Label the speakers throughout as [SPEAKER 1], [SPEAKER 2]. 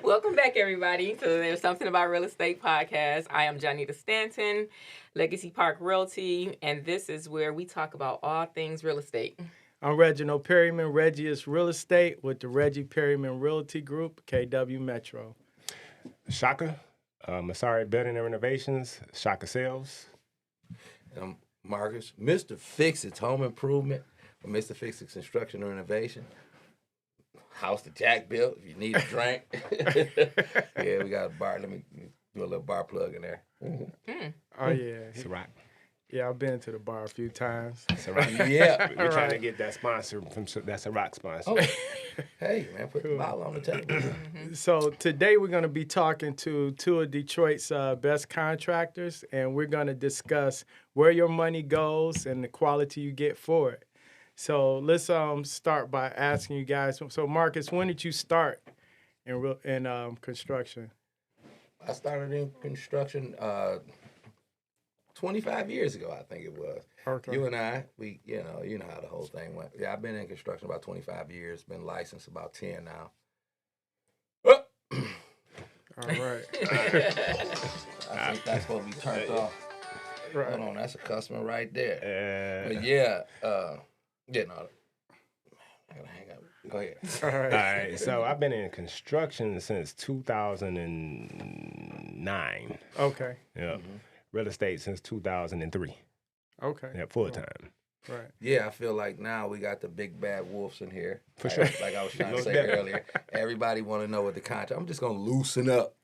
[SPEAKER 1] Welcome back, everybody, to There's Something About Real Estate podcast. I am Jonnita Stanton, Legacy Park Realty, and this is where we talk about all things real estate.
[SPEAKER 2] I'm Reginald Perryman, Reggie is Real Estate with the Reggie Perryman Realty Group, KW Metro.
[SPEAKER 3] Shaka, Masari Building and Renovations, Shaka Sales.
[SPEAKER 4] I'm Marcus, Mr. Fixxit Home Improvement, or Mr. Fixxit Construction and Renovation. House that Jack built, if you need a drink. Yeah, we got a bar. Let me do a little bar plug in there.
[SPEAKER 2] Oh, yeah.
[SPEAKER 3] It's a rock.
[SPEAKER 2] Yeah, I've been to the bar a few times.
[SPEAKER 3] It's a rock.
[SPEAKER 4] Yeah.
[SPEAKER 3] We're trying to get that sponsor from that's a rock sponsor.
[SPEAKER 4] Oh. Hey, man, put the bottle on the table.
[SPEAKER 2] So today we're going to be talking to two of Detroit's best contractors, and we're going to discuss where your money goes and the quality you get for it. So let's start by asking you guys. So Marcus, when did you start in construction?
[SPEAKER 4] I started in construction 25 years ago, I think it was.
[SPEAKER 2] Okay.
[SPEAKER 4] You and I, you know how the whole thing went. Yeah, I've been in construction about 25 years, been licensed about 10 now. Oh!
[SPEAKER 2] All right.
[SPEAKER 4] I think that's what we turned off.
[SPEAKER 2] Right.
[SPEAKER 4] Hold on, that's a customer right there. But
[SPEAKER 3] Yeah.
[SPEAKER 4] yeah, no. I gotta hang up. Go ahead.
[SPEAKER 2] All
[SPEAKER 3] All
[SPEAKER 2] right.
[SPEAKER 3] right, so I've been in construction since 2009.
[SPEAKER 2] Okay.
[SPEAKER 3] Yeah. Real estate since 2003.
[SPEAKER 2] Okay.
[SPEAKER 3] Yeah, full time.
[SPEAKER 2] Right.
[SPEAKER 4] Yeah, I feel like now we got the big bad wolves in here.
[SPEAKER 3] For sure.
[SPEAKER 4] Like I was trying to
[SPEAKER 3] Most
[SPEAKER 4] say
[SPEAKER 3] definitely.
[SPEAKER 4] earlier, everybody want to know what the contract. I'm just gonna loosen up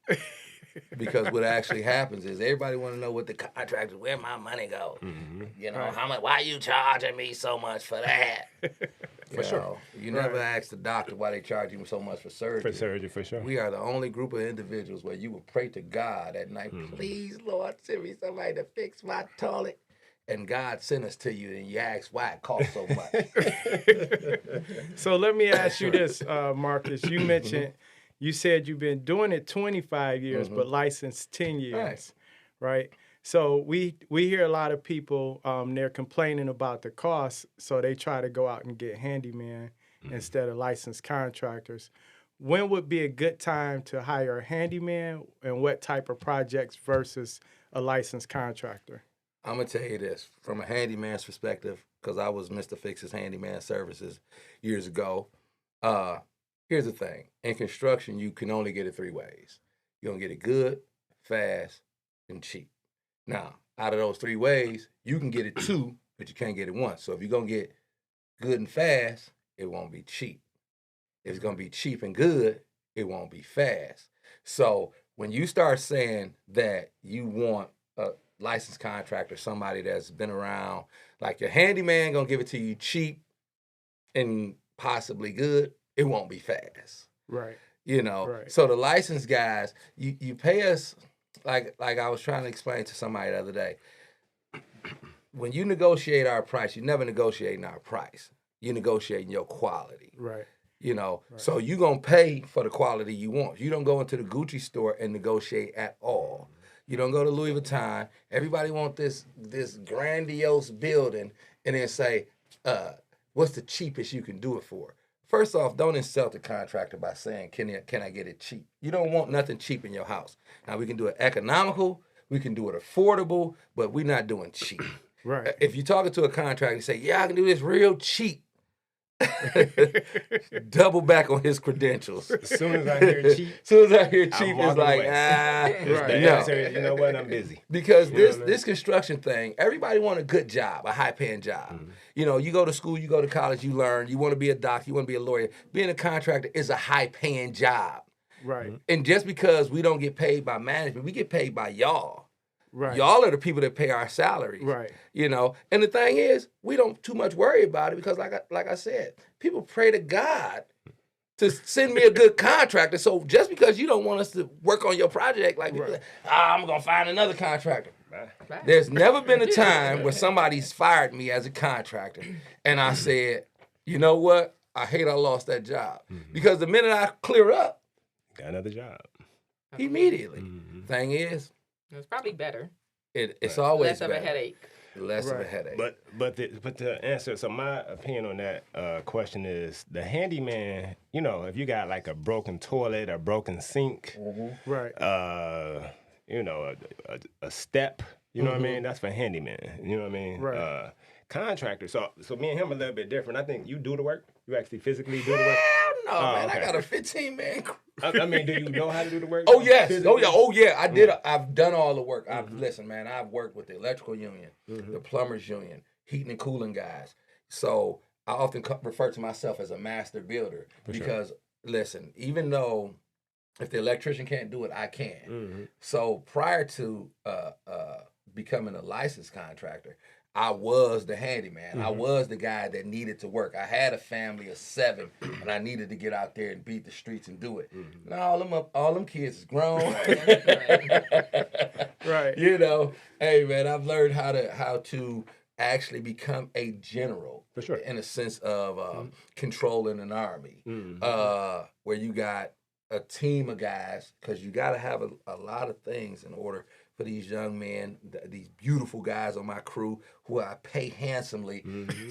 [SPEAKER 4] because what actually happens is everybody want to know what the contract is, where my money goes. You know, how much? Why you charging me so much for that?
[SPEAKER 3] For sure.
[SPEAKER 4] You never ask the doctor why they charge you so much for surgery.
[SPEAKER 3] For surgery, for sure.
[SPEAKER 4] We are the only group of individuals where you would pray to God at night, please, Lord, send me somebody to fix my toilet. And God sent us to you, and you ask why it costs so much.
[SPEAKER 2] So let me ask you this, Marcus. You mentioned, you said you've been doing it 25 years, but licensed 10 years, right? So we hear a lot of people, they're complaining about the cost, so they try to go out and get handyman instead of licensed contractors. When would be a good time to hire a handyman, and what type of projects versus a licensed contractor?
[SPEAKER 4] I'm going to tell you this, from a handyman's perspective, because I was Mr. Fix's Handyman Services years ago. Here's the thing. In construction, you can only get it three ways. You're going to get it good, fast, and cheap. Now, out of those three ways, you can get it two, but you can't get it once. So if you're going to get good and fast, it won't be cheap. If it's going to be cheap and good, it won't be fast. So when you start saying that you want a licensed contractor, somebody that's been around, like your handyman gonna give it to you cheap and possibly good, it won't be fast.
[SPEAKER 2] Right.
[SPEAKER 4] You know,
[SPEAKER 2] Right.
[SPEAKER 4] So the licensed guys, you pay us, like I was trying to explain to somebody the other day, when you negotiate our price, you're never negotiating our price. You're negotiating your quality.
[SPEAKER 2] Right.
[SPEAKER 4] You know, so you're going to pay for the quality you want. You don't go into the Gucci store and negotiate at all. You don't go to Louis Vuitton. Everybody want this grandiose building and then say, what's the cheapest you can do it for? First off, don't insult the contractor by saying, can I get it cheap? You don't want nothing cheap in your house. Now, we can do it economical, we can do it affordable, but we're not doing cheap.
[SPEAKER 2] Right.
[SPEAKER 4] If you're talking to a contractor and say, yeah, I can do this real cheap, double back on his credentials.
[SPEAKER 3] As soon as I hear cheap,
[SPEAKER 4] It's
[SPEAKER 3] walking
[SPEAKER 4] like,
[SPEAKER 3] away.
[SPEAKER 2] Right.
[SPEAKER 4] no.
[SPEAKER 3] You know what? I'm busy.
[SPEAKER 4] Because
[SPEAKER 3] You know what I mean?
[SPEAKER 4] this construction thing, everybody want a good job, a high-paying job. You know, you go to school, you go to college, you learn, you want to be a doctor, you want to be a lawyer. Being a contractor is a high-paying job.
[SPEAKER 2] Right.
[SPEAKER 4] And just because we don't get paid by management, we get paid by y'all.
[SPEAKER 2] Right.
[SPEAKER 4] Y'all are the people that pay our salaries.
[SPEAKER 2] Right.
[SPEAKER 4] You know, and the thing is, we don't too much worry about it because like I said, people pray to God to send me a good contractor. So just because you don't want us to work on your project, like, I'm going to find another contractor.
[SPEAKER 1] Right.
[SPEAKER 4] There's never been a time where somebody's fired me as a contractor and I said, you know what? I hate I lost that job. Because the minute I clear up,
[SPEAKER 3] Got another job.
[SPEAKER 4] immediately. Thing is,
[SPEAKER 1] It's probably better.
[SPEAKER 4] it's always
[SPEAKER 1] Less of a
[SPEAKER 4] better.
[SPEAKER 1] headache.
[SPEAKER 4] less of a headache.
[SPEAKER 3] But to answer, so my opinion on that question is the handyman. You know, if you got like a broken toilet, a broken sink,
[SPEAKER 2] Right.
[SPEAKER 3] You know, a step. You know what I mean? That's for handyman. You know what I mean?
[SPEAKER 2] Right.
[SPEAKER 3] Contractor. So me and him a little bit different. I think you do the work. You actually physically do the work.
[SPEAKER 4] Hell no, man.
[SPEAKER 3] okay.
[SPEAKER 4] I got a 15-man crew.
[SPEAKER 3] I mean, do you know how to do the work?
[SPEAKER 4] Oh yes.
[SPEAKER 3] physically?
[SPEAKER 4] Oh yeah. I did. I've done all the work. Listen, man. I've worked with the electrical union, the plumbers union, heating and cooling guys. So I often refer to myself as a master builder because listen, even though if the electrician can't do it, I can. So prior to becoming a licensed contractor, I was the handyman. I was the guy that needed to work. I had a family of 7, and I needed to get out there and beat the streets and do it. Now all them kids is grown.
[SPEAKER 2] Right.
[SPEAKER 4] You know, hey man, I've learned how to actually become a general.
[SPEAKER 3] For sure.
[SPEAKER 4] In a sense of controlling an army, where you got a team of guys, because you got to have a lot of things in order for these young men, these beautiful guys on my crew who I pay handsomely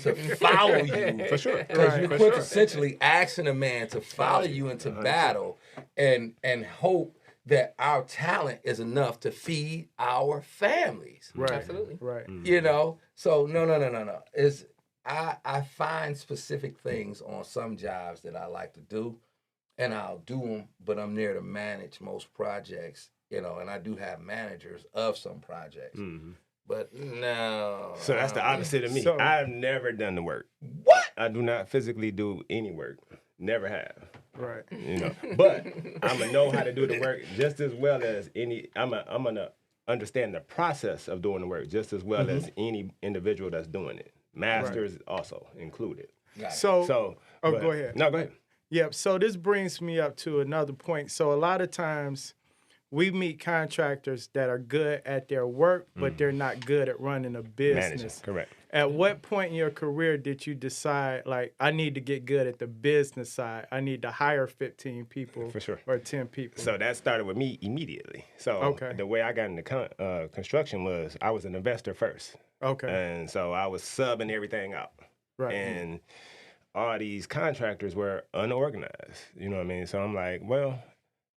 [SPEAKER 4] to follow you.
[SPEAKER 3] For sure.
[SPEAKER 4] Because you're quintessentially asking a man to follow you into battle and hope that our talent is enough to feed our families.
[SPEAKER 2] Right.
[SPEAKER 1] Absolutely.
[SPEAKER 2] Right.
[SPEAKER 4] You know? So no. I find specific things on some jobs that I like to do, and I'll do them, but I'm there to manage most projects. You know, and I do have managers of some projects, but no.
[SPEAKER 3] So that's the opposite of me.
[SPEAKER 2] So-
[SPEAKER 3] I've never done the work.
[SPEAKER 4] What?
[SPEAKER 3] I do not physically do any work. Never have.
[SPEAKER 2] Right.
[SPEAKER 3] You know, but I'm gonna know how to do the work just as well as any. I'm gonna understand the process of doing the work just as well as any individual that's doing it. Masters also included.
[SPEAKER 2] So,
[SPEAKER 3] But-
[SPEAKER 2] go ahead.
[SPEAKER 3] No, go ahead.
[SPEAKER 2] Yep. So this brings me up to another point. So a lot of times we meet contractors that are good at their work, but they're not good at running a business.
[SPEAKER 3] Managing, correct.
[SPEAKER 2] At what point in your career did you decide, like, I need to get good at the business side? I need to hire 15 people
[SPEAKER 3] For sure.
[SPEAKER 2] or 10 people.
[SPEAKER 3] So that started with me immediately. So the way I got into construction was I was an investor first.
[SPEAKER 2] Okay.
[SPEAKER 3] And so I was subbing everything out.
[SPEAKER 2] Right.
[SPEAKER 3] And all these contractors were unorganized. You know what I mean? So I'm like, well,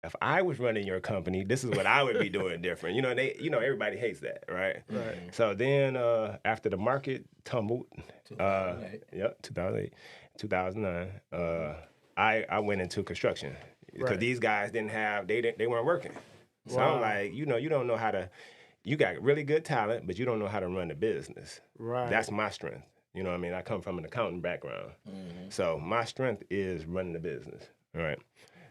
[SPEAKER 3] if I was running your company, this is what I would be doing different. You know, everybody hates that, right?
[SPEAKER 2] Right.
[SPEAKER 3] So then after the market tumbled,
[SPEAKER 4] 2008.
[SPEAKER 3] 2009, I went into construction because these guys they weren't working. So I'm like, you don't know how to, you got really good talent, but you don't know how to run the business.
[SPEAKER 2] Right.
[SPEAKER 3] That's my strength. You know what I mean? I come from an accounting background. So my strength is running the business, all right?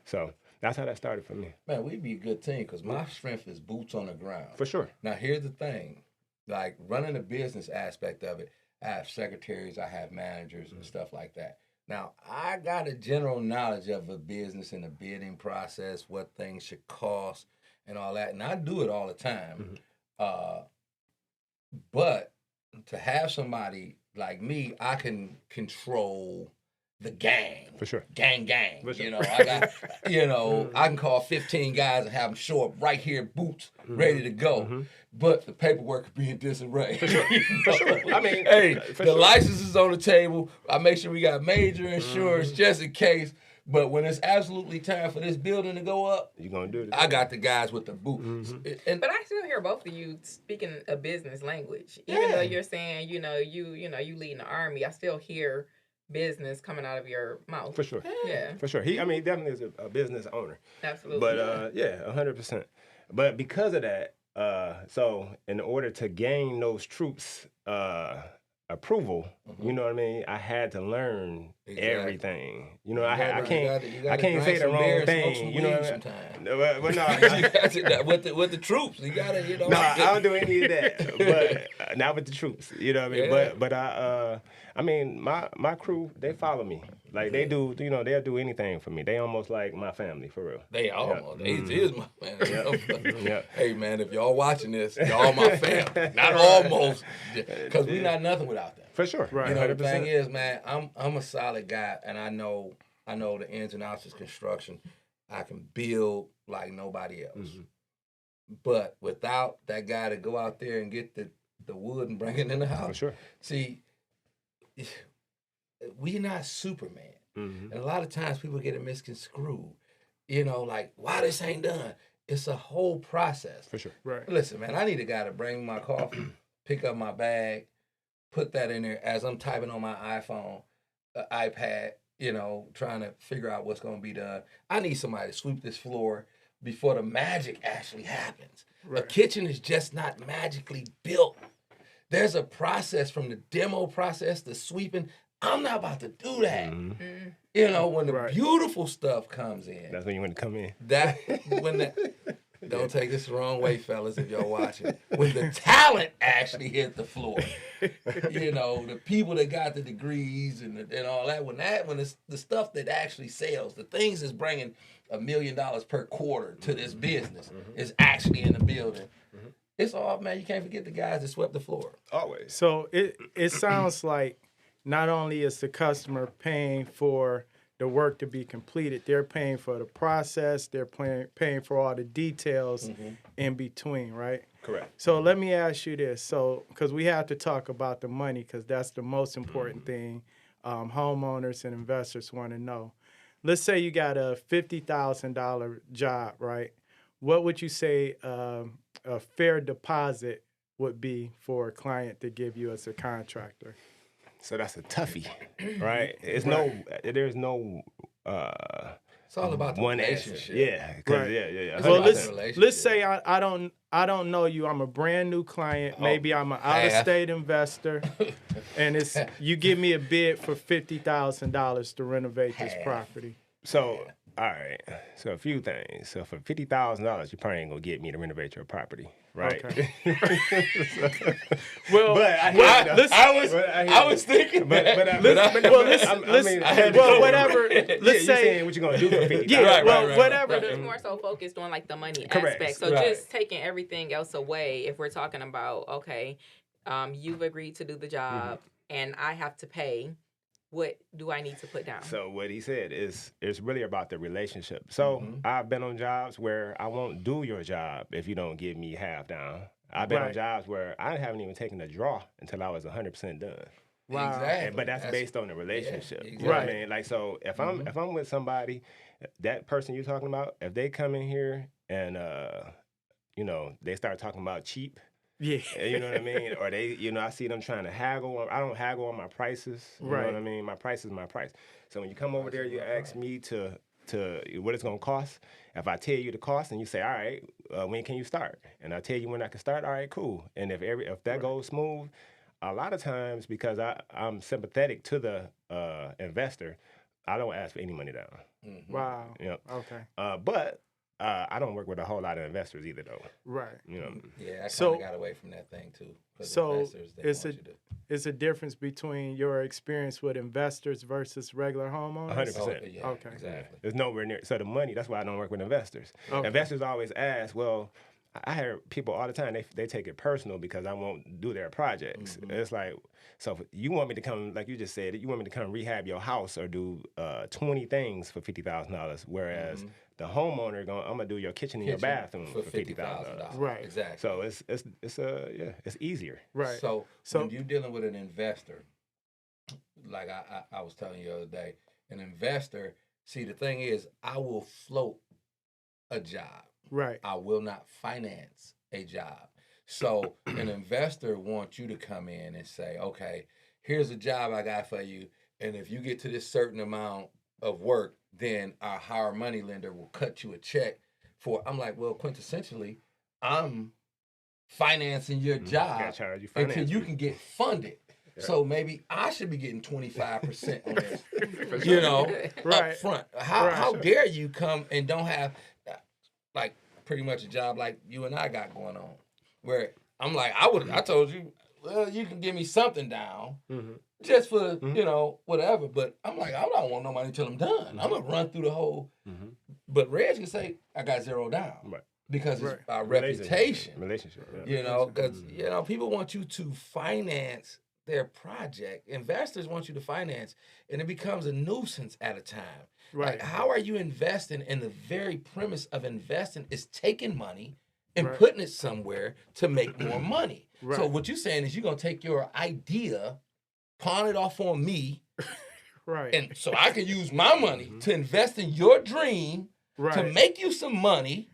[SPEAKER 3] So that's how that started for me.
[SPEAKER 4] Man, we'd be a good team because my strength is boots on the ground.
[SPEAKER 3] For sure.
[SPEAKER 4] Now, here's the thing. Like, running the business aspect of it, I have secretaries, I have managers and stuff like that. Now, I got a general knowledge of a business and the bidding process, what things should cost and all that. And I do it all the time. But to have somebody like me, I can control the gang.
[SPEAKER 3] For sure.
[SPEAKER 4] Gang.
[SPEAKER 3] For sure.
[SPEAKER 4] You know, I got, I can call 15 guys and have them show up right here, boots, ready to go. But the paperwork could be in disarray. For sure.
[SPEAKER 3] For sure. I mean,
[SPEAKER 4] hey, the license is on the table. I make sure we got major insurance just in case. But when it's absolutely time for this building to go up,
[SPEAKER 3] you're gonna do it.
[SPEAKER 4] I got the guys with the boots.
[SPEAKER 1] But I still hear both of you speaking a business language. Even though you're saying, you leading the army, I still hear business coming out of your mouth.
[SPEAKER 3] For sure.
[SPEAKER 1] Yeah.
[SPEAKER 3] For sure. He definitely is a business owner.
[SPEAKER 1] Absolutely.
[SPEAKER 3] But 100%. But because of that, so in order to gain those troops approval, you know what I mean, I had to learn everything. You know, I can't say the wrong thing. You know, but no,
[SPEAKER 4] with the troops, you gotta,
[SPEAKER 3] No, I don't do any of that. But not with the troops. You know what I mean?
[SPEAKER 4] Yeah.
[SPEAKER 3] But I mean, my crew, they follow me. Like they do, they'll do anything for me. They almost like my family, for real.
[SPEAKER 4] They almost. They is my family.
[SPEAKER 3] Yeah.
[SPEAKER 4] Hey man, if y'all watching this, y'all my family. Not almost, because we not nothing without them.
[SPEAKER 3] For sure.
[SPEAKER 2] Right.
[SPEAKER 4] You know,
[SPEAKER 3] 100%.
[SPEAKER 4] the thing is, man, I'm a solid guy, and I know the ins and outs of construction. I can build like nobody else. But without that guy to go out there and get the the wood and bring it in the house.
[SPEAKER 3] For sure.
[SPEAKER 4] See, we're not Superman. And a lot of times people get it misconstrued. You know, like, why this ain't done? It's a whole process.
[SPEAKER 3] For sure.
[SPEAKER 2] Right.
[SPEAKER 4] Listen, man, I need a guy to bring my coffee, pick up my bag, put that in there as I'm typing on my iPhone, iPad, you know, trying to figure out what's going to be done. I need somebody to sweep this floor before the magic actually happens.
[SPEAKER 2] Right.
[SPEAKER 4] A kitchen is just not magically built. There's a process from the demo process to sweeping. I'm not about to do that. You know, when the beautiful stuff comes in.
[SPEAKER 3] That's when you want to come in.
[SPEAKER 4] Don't take this the wrong way, fellas, if y'all watching. When the talent actually hit the floor, you know, the people that got the degrees and all that, when it's the stuff that actually sells, the things that's bringing $1 million per quarter to this business is actually in the building. It's all, man, you can't forget the guys that swept the floor.
[SPEAKER 3] Always.
[SPEAKER 2] So it sounds like not only is the customer paying for the work to be completed, they're paying for the process, they're paying for all the details in between, right?
[SPEAKER 3] Correct.
[SPEAKER 2] So let me ask you this. So, because we have to talk about the money, because that's the most important thing homeowners and investors want to know. Let's say you got a $50,000 job, right? What would you say a fair deposit would be for a client to give you as a contractor?
[SPEAKER 3] So that's a toughie, right? There's no
[SPEAKER 4] It's all about the
[SPEAKER 3] one
[SPEAKER 4] relationship.
[SPEAKER 3] answer. Yeah.
[SPEAKER 2] Right.
[SPEAKER 3] Yeah.
[SPEAKER 2] Well,
[SPEAKER 4] Relationship.
[SPEAKER 2] let's say I don't know you. I'm a brand new client. Maybe I'm an out-of-state investor, and it's you give me a bid for $50,000 to renovate this property.
[SPEAKER 3] So, all right. So a few things. So for $50,000, you probably ain't gonna get me to renovate your property, right?
[SPEAKER 2] Okay.
[SPEAKER 3] Well,
[SPEAKER 4] I was thinking,
[SPEAKER 2] whatever. Let's say
[SPEAKER 3] saying what you gonna do for $50,000.
[SPEAKER 2] Yeah, whatever.
[SPEAKER 1] It's more so focused on like the money
[SPEAKER 3] Correct.
[SPEAKER 1] aspect. So just taking everything else away, if we're talking about, okay, you've agreed to do the job and I have to pay, what do I need to put down?
[SPEAKER 3] So what he said is it's really about the relationship. So I've been on jobs where I won't do your job if you don't give me half down. I've been on jobs where I haven't even taken a draw until I was 100% done.
[SPEAKER 2] Wow.
[SPEAKER 4] Exactly.
[SPEAKER 3] But that's based on the relationship.
[SPEAKER 4] Yeah,
[SPEAKER 3] You know what I mean? Like, so if I'm with somebody, that person you're talking about, if they come in here and you know, they start talking about cheap,
[SPEAKER 2] Yeah.
[SPEAKER 3] you know what I mean? Or they, you know, I see them trying to haggle. I don't haggle on my prices. You know what I mean? My price is my price. So when you come over there, you ask me to what it's going to cost. If I tell you the cost and you say, all right, when can you start? And I tell you when I can start, all right, cool. And if that goes smooth, a lot of times, because I'm sympathetic to the investor, I don't ask for any money down.
[SPEAKER 2] Wow.
[SPEAKER 3] You know?
[SPEAKER 2] Okay.
[SPEAKER 3] But I don't work with a whole lot of investors either, though.
[SPEAKER 2] Right.
[SPEAKER 3] You know.
[SPEAKER 4] Yeah, I kind of got away from that thing too.
[SPEAKER 2] So it's a difference between your experience with investors versus regular homeowners?
[SPEAKER 3] 100%.
[SPEAKER 4] Yeah,
[SPEAKER 2] Okay.
[SPEAKER 4] exactly.
[SPEAKER 3] There's nowhere near. So the money, that's why I don't work with investors.
[SPEAKER 2] Okay.
[SPEAKER 3] Investors always ask, well, I hear people all the time, they take it personal because I won't do their projects. It's like, so if you want me to come, like you just said, you want me to come rehab your house or do 20 things for $50,000, whereas the homeowner, I'm going to do your kitchen and your bathroom for $50,000.
[SPEAKER 2] Right.
[SPEAKER 4] Exactly.
[SPEAKER 3] So it's easier.
[SPEAKER 2] Right.
[SPEAKER 4] So when you're dealing with an investor, like I was telling you the other day, an investor, see, the thing is, I will float a job.
[SPEAKER 2] Right.
[SPEAKER 4] I will not finance a job. So an investor wants you to come in and say, okay, here's a job I got for you. And if you get to this certain amount of work, then our higher money lender will cut you a check for, I'm like, well, quintessentially, I'm financing your job
[SPEAKER 3] Charge you
[SPEAKER 4] until
[SPEAKER 3] finance
[SPEAKER 4] you
[SPEAKER 3] fee.
[SPEAKER 4] can get funded. So maybe I should be getting 25% on this, you know, up front. How dare you come and don't have, like, pretty much a job like you and I got going on, where I'm like, I told you, well, you can give me something down just for, you know, whatever. But I'm like, I don't want no money until I'm done. I'm going to run through the whole. But Reg can say, I got zero down.
[SPEAKER 3] Right.
[SPEAKER 4] Because it's our reputation.
[SPEAKER 3] Relationship.
[SPEAKER 4] You know, because, you know, people want you to finance their project. Investors want you to finance, and it becomes a nuisance at a time.
[SPEAKER 2] Right.
[SPEAKER 4] Like, how are you investing? And the very premise of investing is taking money and
[SPEAKER 2] Right.
[SPEAKER 4] putting it somewhere to make more money.
[SPEAKER 2] Right.
[SPEAKER 4] So what you're saying is you're gonna take your idea, pawn it off on me,
[SPEAKER 2] Right.
[SPEAKER 4] and so I can use my money to invest in your dream
[SPEAKER 2] Right.
[SPEAKER 4] to make you some money.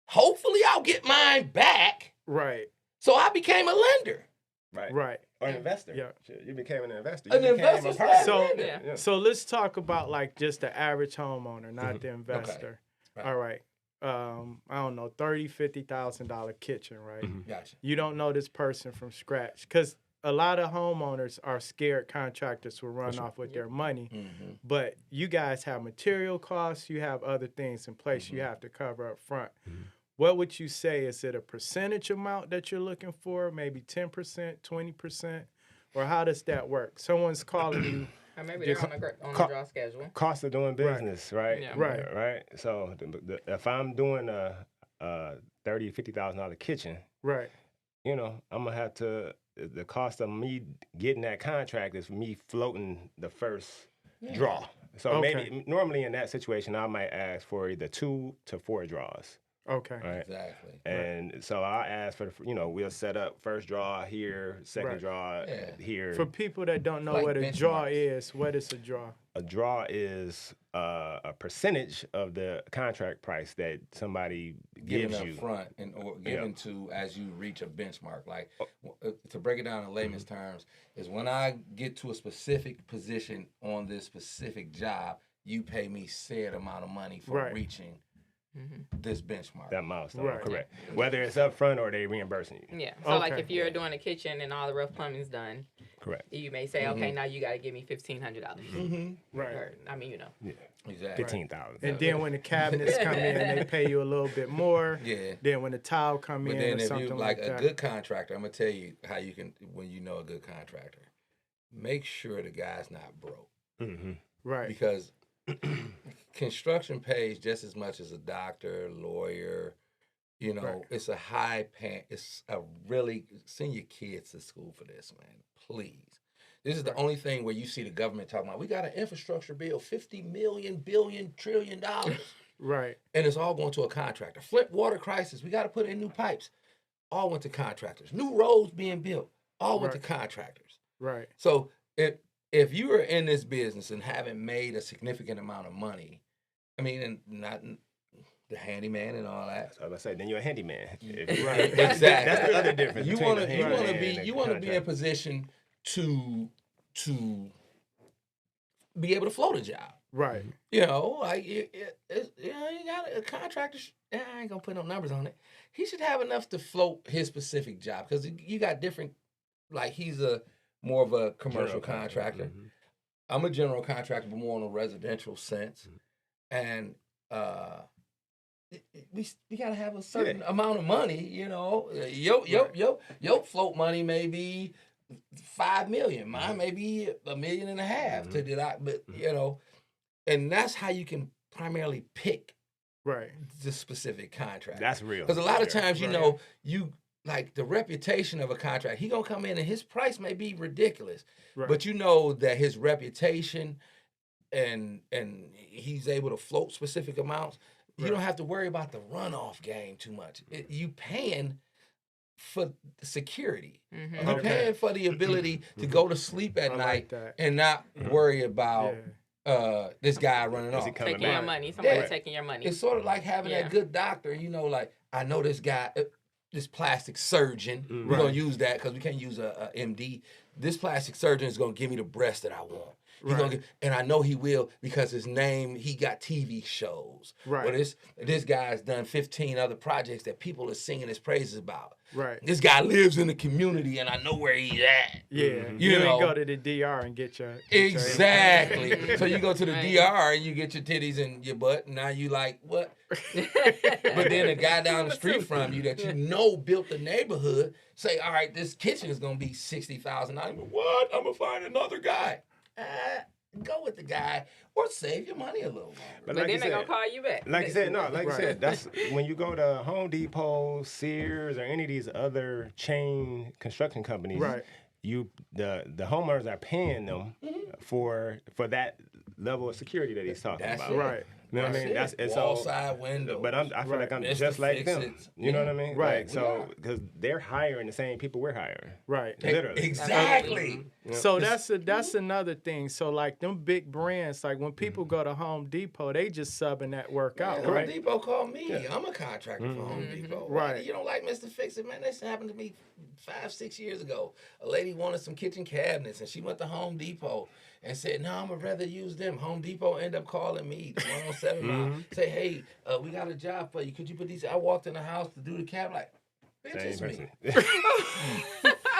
[SPEAKER 4] Hopefully, I'll get mine back.
[SPEAKER 2] Right.
[SPEAKER 4] So I became a lender.
[SPEAKER 3] Right.
[SPEAKER 2] Right.
[SPEAKER 3] Or an investor.
[SPEAKER 2] Yeah.
[SPEAKER 3] Shit, you became an investor.
[SPEAKER 4] An
[SPEAKER 3] You became
[SPEAKER 4] investor
[SPEAKER 3] a
[SPEAKER 4] slash
[SPEAKER 3] person.
[SPEAKER 2] So,
[SPEAKER 1] Yeah.
[SPEAKER 3] Yeah.
[SPEAKER 2] so let's talk about like just the average homeowner, not the investor.
[SPEAKER 4] Right.
[SPEAKER 2] All right. I don't know, $30,000-$50,000 kitchen, right?
[SPEAKER 4] Gotcha.
[SPEAKER 2] You don't know this person from scratch because a lot of homeowners are scared contractors will run off with their money.
[SPEAKER 4] Mm-hmm.
[SPEAKER 2] But you guys have material costs, you have other things in place you have to cover up front. What would you say? Is it a percentage amount that you're looking for? Maybe 10%, 20%? Or how does that work? Someone's calling you.
[SPEAKER 1] Or maybe they're on a draw schedule.
[SPEAKER 3] Cost of doing business, right?
[SPEAKER 1] Yeah.
[SPEAKER 2] Right.
[SPEAKER 3] Right. So if I'm doing a $30,000-$50,000 kitchen,
[SPEAKER 2] Right.
[SPEAKER 3] you know, I'm gonna have to. The cost of me getting that contract is me floating the first draw. So
[SPEAKER 2] Okay.
[SPEAKER 3] maybe normally in that situation, I might ask for either 2 to 4 draws.
[SPEAKER 2] Okay.
[SPEAKER 3] Right.
[SPEAKER 4] Exactly.
[SPEAKER 3] And so I ask for we'll set up first draw here, second
[SPEAKER 2] Right.
[SPEAKER 3] draw here.
[SPEAKER 2] For people that don't know
[SPEAKER 4] Like
[SPEAKER 2] what a draw
[SPEAKER 4] benchmarks.
[SPEAKER 2] is, what is a draw?
[SPEAKER 3] A draw is a percentage of the contract price that somebody
[SPEAKER 4] Given
[SPEAKER 3] gives
[SPEAKER 4] up
[SPEAKER 3] you.
[SPEAKER 4] front and or given to as you reach a benchmark. Like to break it down in layman's terms is when I get to a specific position on this specific job, you pay me said amount of money for
[SPEAKER 2] Right.
[SPEAKER 4] reaching this benchmark.
[SPEAKER 3] That milestone,
[SPEAKER 2] Right.
[SPEAKER 3] correct. Whether it's up front or they reimbursing you.
[SPEAKER 1] Yeah. So like
[SPEAKER 2] Okay.
[SPEAKER 1] if you're doing a kitchen and all the rough plumbing's done,
[SPEAKER 3] Correct.
[SPEAKER 1] you may say, okay, now you got to give me $1,500.
[SPEAKER 2] Right.
[SPEAKER 1] Or, I mean, you know.
[SPEAKER 3] Yeah.
[SPEAKER 4] Exactly.
[SPEAKER 3] 15,000.
[SPEAKER 2] And then when the cabinets come in, they pay you a little bit more.
[SPEAKER 4] Yeah.
[SPEAKER 2] Then when the tile come
[SPEAKER 4] But
[SPEAKER 2] in
[SPEAKER 4] then
[SPEAKER 2] or
[SPEAKER 4] if
[SPEAKER 2] something
[SPEAKER 4] you
[SPEAKER 2] like
[SPEAKER 4] like a
[SPEAKER 2] that.
[SPEAKER 4] good contractor, I'm gonna tell you how you can when you know a good contractor. Make sure the guy's not broke.
[SPEAKER 3] Mm-hmm.
[SPEAKER 2] Right.
[SPEAKER 4] Because construction pays just as much as a doctor, lawyer. You know,
[SPEAKER 2] Right.
[SPEAKER 4] it's a high pay. It's a really send your kids to school for this, man. Please. This is the only thing where you see the government talking about. We got an infrastructure bill, $50 million, billion, trillion dollars,
[SPEAKER 2] Right.
[SPEAKER 4] and it's all going to a contractor. Flint water crisis. We got to put in new pipes. All went to contractors. New roads being built. All went to contractors.
[SPEAKER 2] Right.
[SPEAKER 4] So if you are in this business and haven't made a significant amount of money, I mean, and not the handyman and all that.
[SPEAKER 3] So I say, then you're a handyman.
[SPEAKER 2] Right.
[SPEAKER 3] That's
[SPEAKER 4] Exactly.
[SPEAKER 3] the other difference.
[SPEAKER 4] You
[SPEAKER 3] between
[SPEAKER 4] want
[SPEAKER 3] a
[SPEAKER 4] to
[SPEAKER 3] handyman
[SPEAKER 4] be
[SPEAKER 3] and a
[SPEAKER 4] you want to be in
[SPEAKER 3] contractor.
[SPEAKER 4] position to be able to float a job.
[SPEAKER 2] Right.
[SPEAKER 4] You know, like you got a contractor. I ain't gonna put no numbers on it. He should have enough to float his specific job because you got different. Like he's a more of a commercial contractor.
[SPEAKER 3] Mhm.
[SPEAKER 4] I'm a general contractor, but more in a residential sense. And we gotta have a certain amount of money, you know. Your float money may be $5 million. Mine may be $1.5 million to do that. But you know, and that's how you can primarily pick
[SPEAKER 2] Right.
[SPEAKER 4] the specific contract.
[SPEAKER 3] That's real.
[SPEAKER 4] Because a lot of times, you
[SPEAKER 2] Right.
[SPEAKER 4] know, you like the reputation of a contract. He gonna come in and his price may be ridiculous,
[SPEAKER 2] Right.
[SPEAKER 4] but you know that his reputation and he's able to float specific amounts. You
[SPEAKER 2] Right.
[SPEAKER 4] don't have to worry about the runoff game too much. You paying for the security.
[SPEAKER 1] Mm-hmm.
[SPEAKER 4] You're
[SPEAKER 2] Okay.
[SPEAKER 4] paying for the ability to go to sleep at
[SPEAKER 2] I
[SPEAKER 4] night
[SPEAKER 2] like that.
[SPEAKER 4] and not worry about
[SPEAKER 2] Yeah.
[SPEAKER 4] This guy running
[SPEAKER 3] Is he
[SPEAKER 4] off.
[SPEAKER 3] coming
[SPEAKER 1] Taking your
[SPEAKER 3] back?
[SPEAKER 1] money. Somebody
[SPEAKER 4] Yeah.
[SPEAKER 1] taking your money.
[SPEAKER 4] It's sort of like having
[SPEAKER 1] Yeah.
[SPEAKER 4] that good doctor, you know, like I know this guy, this plastic surgeon. We're gonna
[SPEAKER 2] Right.
[SPEAKER 4] use that because we can't use a MD. This plastic surgeon is gonna give me the breast that I want. He's
[SPEAKER 2] Right.
[SPEAKER 4] gonna get, and I know he will because his name. He got TV shows.
[SPEAKER 2] Right.
[SPEAKER 4] Well, this guy's done 15 other projects that people are singing his praises about.
[SPEAKER 2] Right.
[SPEAKER 4] This guy lives in the community, and I know where he's at.
[SPEAKER 2] Yeah.
[SPEAKER 4] You
[SPEAKER 2] You
[SPEAKER 4] know.
[SPEAKER 2] ain't go to the DR and get your
[SPEAKER 4] Exactly. So you go to the
[SPEAKER 1] Right.
[SPEAKER 4] DR and you get your titties and your butt, and now you like what? But then a guy down the street from you that you know built the neighborhood say, all right, this kitchen is gonna be $60,000. What? I'm gonna find another guy. Go with the guy or save your money a little longer.
[SPEAKER 1] But
[SPEAKER 3] like
[SPEAKER 1] then
[SPEAKER 3] you
[SPEAKER 1] they're going
[SPEAKER 3] said-
[SPEAKER 1] to call you back.
[SPEAKER 3] Like you said, no, like you
[SPEAKER 2] Right.
[SPEAKER 3] said, that's when you go to Home Depot, Sears, or any of these other chain construction companies.
[SPEAKER 2] Right.
[SPEAKER 3] The homeowners are paying them for that level of security that he's talking
[SPEAKER 4] That's
[SPEAKER 3] about.
[SPEAKER 4] it.
[SPEAKER 2] Right.
[SPEAKER 3] You know what I mean?
[SPEAKER 4] That's
[SPEAKER 3] and
[SPEAKER 4] wall
[SPEAKER 3] so,
[SPEAKER 4] side window.
[SPEAKER 3] but I feel like I'm
[SPEAKER 4] Mr.
[SPEAKER 3] just like them.
[SPEAKER 4] Fixxit.
[SPEAKER 3] You know what I mean?
[SPEAKER 2] Right.
[SPEAKER 3] Like, so because they're hiring the same people we're hiring.
[SPEAKER 2] Right.
[SPEAKER 3] Literally.
[SPEAKER 4] Exactly.
[SPEAKER 2] So that's another thing. So like them big brands, like when people go to Home Depot, they just subbing that work out,
[SPEAKER 4] Home
[SPEAKER 2] right?
[SPEAKER 4] Depot called me. I'm a contractor for Home Depot.
[SPEAKER 2] Right.
[SPEAKER 4] You don't like Mr. Fixxit, man? This happened to me 5-6 years ago. A lady wanted some kitchen cabinets, and she went to Home Depot and said, "No, I'm gonna rather use them." Home Depot ended up calling me, the 107 mile, say, "Hey, we got a job for you. Could you put these?" I walked in the house to do the cabinet, like, bitch, it's me.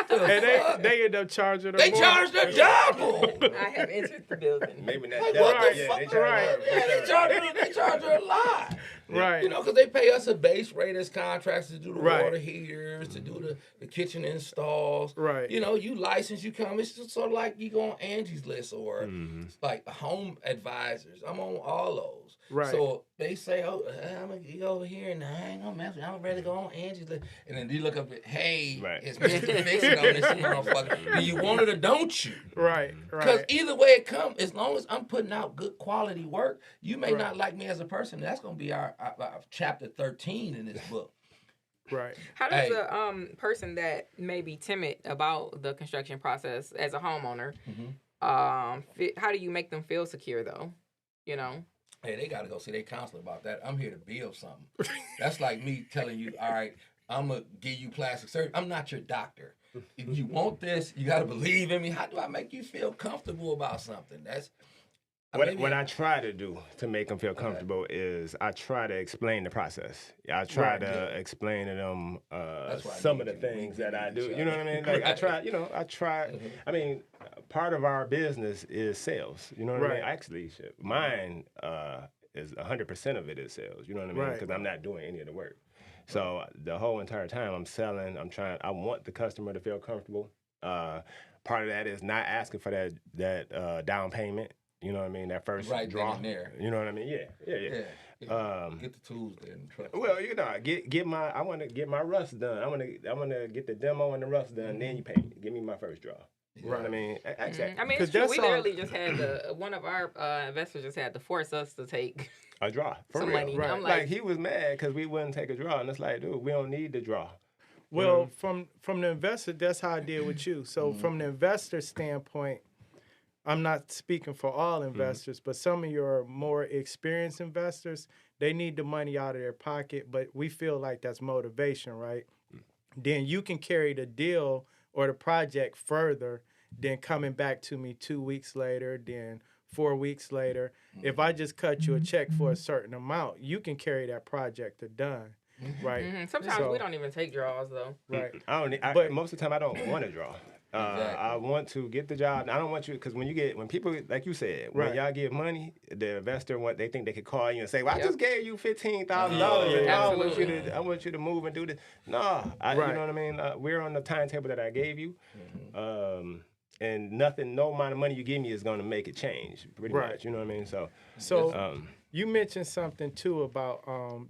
[SPEAKER 2] And they end up charging them
[SPEAKER 4] They
[SPEAKER 2] more.
[SPEAKER 4] charged her double.
[SPEAKER 1] I have entered the building.
[SPEAKER 3] Maybe not.
[SPEAKER 4] Like,
[SPEAKER 3] that-
[SPEAKER 4] what the
[SPEAKER 3] yeah,
[SPEAKER 4] fuck?
[SPEAKER 3] they charge her.
[SPEAKER 4] Yeah, they charge her a lot.
[SPEAKER 2] Right.
[SPEAKER 4] You know, because they pay us a base rate as contractors to do the
[SPEAKER 2] Right.
[SPEAKER 4] water heaters, to do the kitchen installs.
[SPEAKER 2] Right.
[SPEAKER 4] You know, you license, you come. It's just sort of like you go on Angie's List or like Home Advisors. I'm on all those.
[SPEAKER 2] Right.
[SPEAKER 4] So they say, "Oh, I'm gonna go over here and I ain't gonna mess with you. I'm ready to go on Angie's List." And then you look up at, "Hey,
[SPEAKER 3] Right.
[SPEAKER 4] it's Mr. Fixxit on this motherfucker. Do you want it or don't you?"
[SPEAKER 2] Right.
[SPEAKER 4] Because
[SPEAKER 2] Right.
[SPEAKER 4] either way it comes, as long as I'm putting out good quality work, you may
[SPEAKER 2] Right.
[SPEAKER 4] not like me as a person. That's going to be our chapter 13 in this book.
[SPEAKER 2] Right.
[SPEAKER 1] How does
[SPEAKER 4] Hey.
[SPEAKER 1] a person that may be timid about the construction process as a homeowner, how do you make them feel secure though? You know?
[SPEAKER 4] Hey, they got to go see their counselor about that. I'm here to build something. That's like me telling you, all right, I'm going to give you plastic surgery. I'm not your doctor. If you want this, you got to believe in me. How do I make you feel comfortable about something? That's
[SPEAKER 3] What I try to do to make them feel comfortable is I try to explain the process. I try to explain to them some of the things that I do. You know what I mean? Like I try. I mean, part of our business is sales. You know what I mean? Actually, mine is 100% of it is sales. You know what I mean?
[SPEAKER 2] Right.
[SPEAKER 3] Because I'm not doing any of the work. So the whole entire time I'm selling, I want the customer to feel comfortable. Part of that is not asking for that down payment. You know what I mean? That first draw.
[SPEAKER 4] there.
[SPEAKER 3] You know what I mean? Yeah.
[SPEAKER 4] Get the tools there and trust.
[SPEAKER 3] Well, you know, I want to get my rust done. I want to get the demo and the rust done. Then you pay me. Give me my first draw. You know what I mean? Exactly.
[SPEAKER 1] I mean, it's true. We literally just had one of our investors just had to force us to take
[SPEAKER 3] a draw for
[SPEAKER 1] some
[SPEAKER 3] real.
[SPEAKER 1] money.
[SPEAKER 2] Right.
[SPEAKER 1] I'm
[SPEAKER 3] Like he was mad because we wouldn't take a draw, and it's like, dude, we don't need the draw.
[SPEAKER 2] Well, from the investor, that's how I deal with you. So from the investor standpoint, I'm not speaking for all investors, but some of your more experienced investors, they need the money out of their pocket, but we feel like that's motivation, right? Then you can carry the deal or the project further than coming back to me 2 weeks later, then 4 weeks later. If I just cut you a check for a certain amount, you can carry that project to done, right?
[SPEAKER 1] Sometimes we don't even take draws though.
[SPEAKER 2] Right.
[SPEAKER 3] But most of the time, I don't want to draw. I want to get the job. I don't want you because when people like you said, when y'all give money, the investor they think they could call you and say, "Well, I just gave you $15,000 and I want you to move and do this." No, you know what I mean. We're on the timetable that I gave you, and no amount of money you give me is going to make it change. Pretty much, you know what I mean. So. You mentioned something too about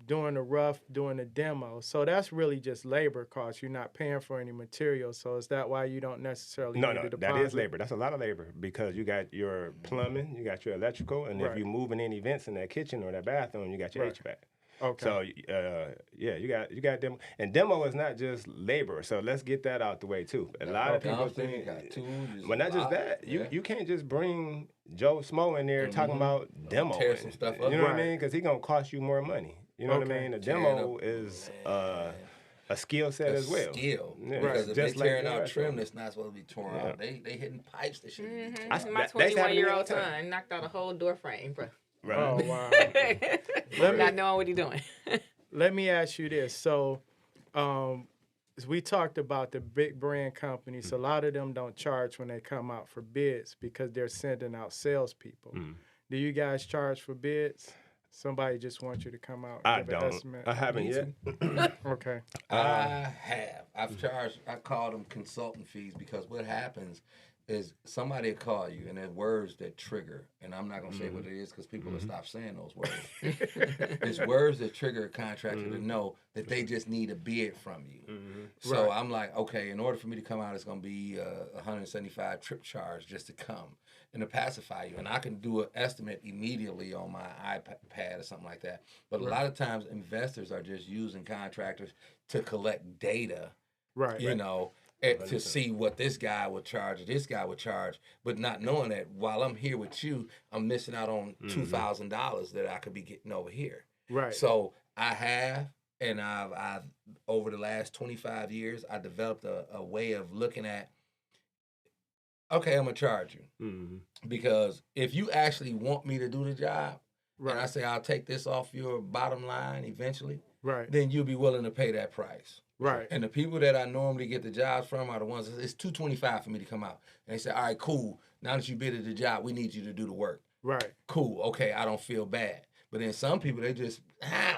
[SPEAKER 3] doing the rough, doing the demo. So that's really just labor costs. You're not paying for any material. So is that why you don't necessarily need a deposit? That is labor. That's a lot of labor because you got your plumbing, you got your electrical, and if you're moving any vents in that kitchen or that bathroom, you got your HVAC. Okay. So you got demo, and demo is not just labor. So let's get that out the way too. A lot of people think,
[SPEAKER 4] you got tools.
[SPEAKER 3] Well, not just that. You can't just bring Joe Smo in there talking about demo.
[SPEAKER 4] Tear some stuff up.
[SPEAKER 3] You know what I mean? Because he's gonna cost you more money. You know what I mean? A demo is a skill set as well.
[SPEAKER 4] Because if they're tearing out trim that's not supposed to be torn out, they hitting pipes that shouldn't be torn out.
[SPEAKER 1] My 21-year-old son knocked out a whole door frame, bro.
[SPEAKER 3] Right.
[SPEAKER 2] Oh, wow.
[SPEAKER 1] Not knowing what he's doing.
[SPEAKER 2] Let me ask you this. So, as we talked about the big brand companies, a lot of them don't charge when they come out for bids because they're sending out salespeople. Do you guys charge for bids? Somebody just wants you to come out and give an estimate?
[SPEAKER 3] I haven't yet.
[SPEAKER 2] Okay.
[SPEAKER 4] I have. I call them consultant fees because what happens is somebody will call you and there's words that trigger, and I'm not gonna say what it is because people will stop saying those words. It's words that trigger a contractor to know that they just need a bid from you. So I'm like, okay, in order for me to come out, it's gonna be a $175 trip charge just to come and to pacify you, and I can do an estimate immediately on my iPad or something like that. But a lot of times, investors are just using contractors to collect data, you know. To see what this guy would charge or this guy would charge, but not knowing that while I'm here with you, I'm missing out on $2,000 that I could be getting over here.
[SPEAKER 2] Right.
[SPEAKER 4] So I have, and I've over the last 25 years, I developed a way of looking at, okay, I'm going to charge you. Because if you actually want me to do the job, and I say I'll take this off your bottom line eventually, then you'll be willing to pay that price.
[SPEAKER 2] Right.
[SPEAKER 4] And the people that I normally get the jobs from are the ones, it's $225 for me to come out. And they say, all right, cool. Now that you bidded the job, we need you to do the work.
[SPEAKER 2] Right.
[SPEAKER 4] Cool. Okay, I don't feel bad. But then some people, they just,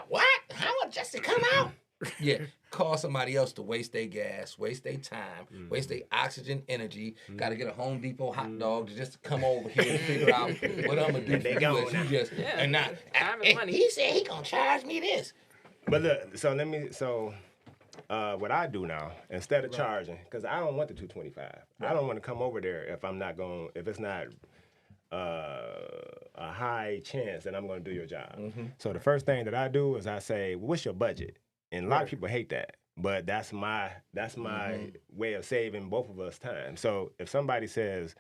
[SPEAKER 4] what? How much just to come out? Yeah, call somebody else to waste their gas, waste their time, waste their oxygen, energy. Got to get a Home Depot hot dog to just come over here and figure out what I'm going to do for you. As you just, and not,
[SPEAKER 1] time and money.
[SPEAKER 4] He said he going to charge me this.
[SPEAKER 3] But look, what I do now, instead of charging, because I don't want the $225. I don't want to come over there if it's not a high chance that I'm going to do your job. So the first thing that I do is I say, well, what's your budget? And a lot of people hate that, but that's my way of saving both of us time. So if somebody says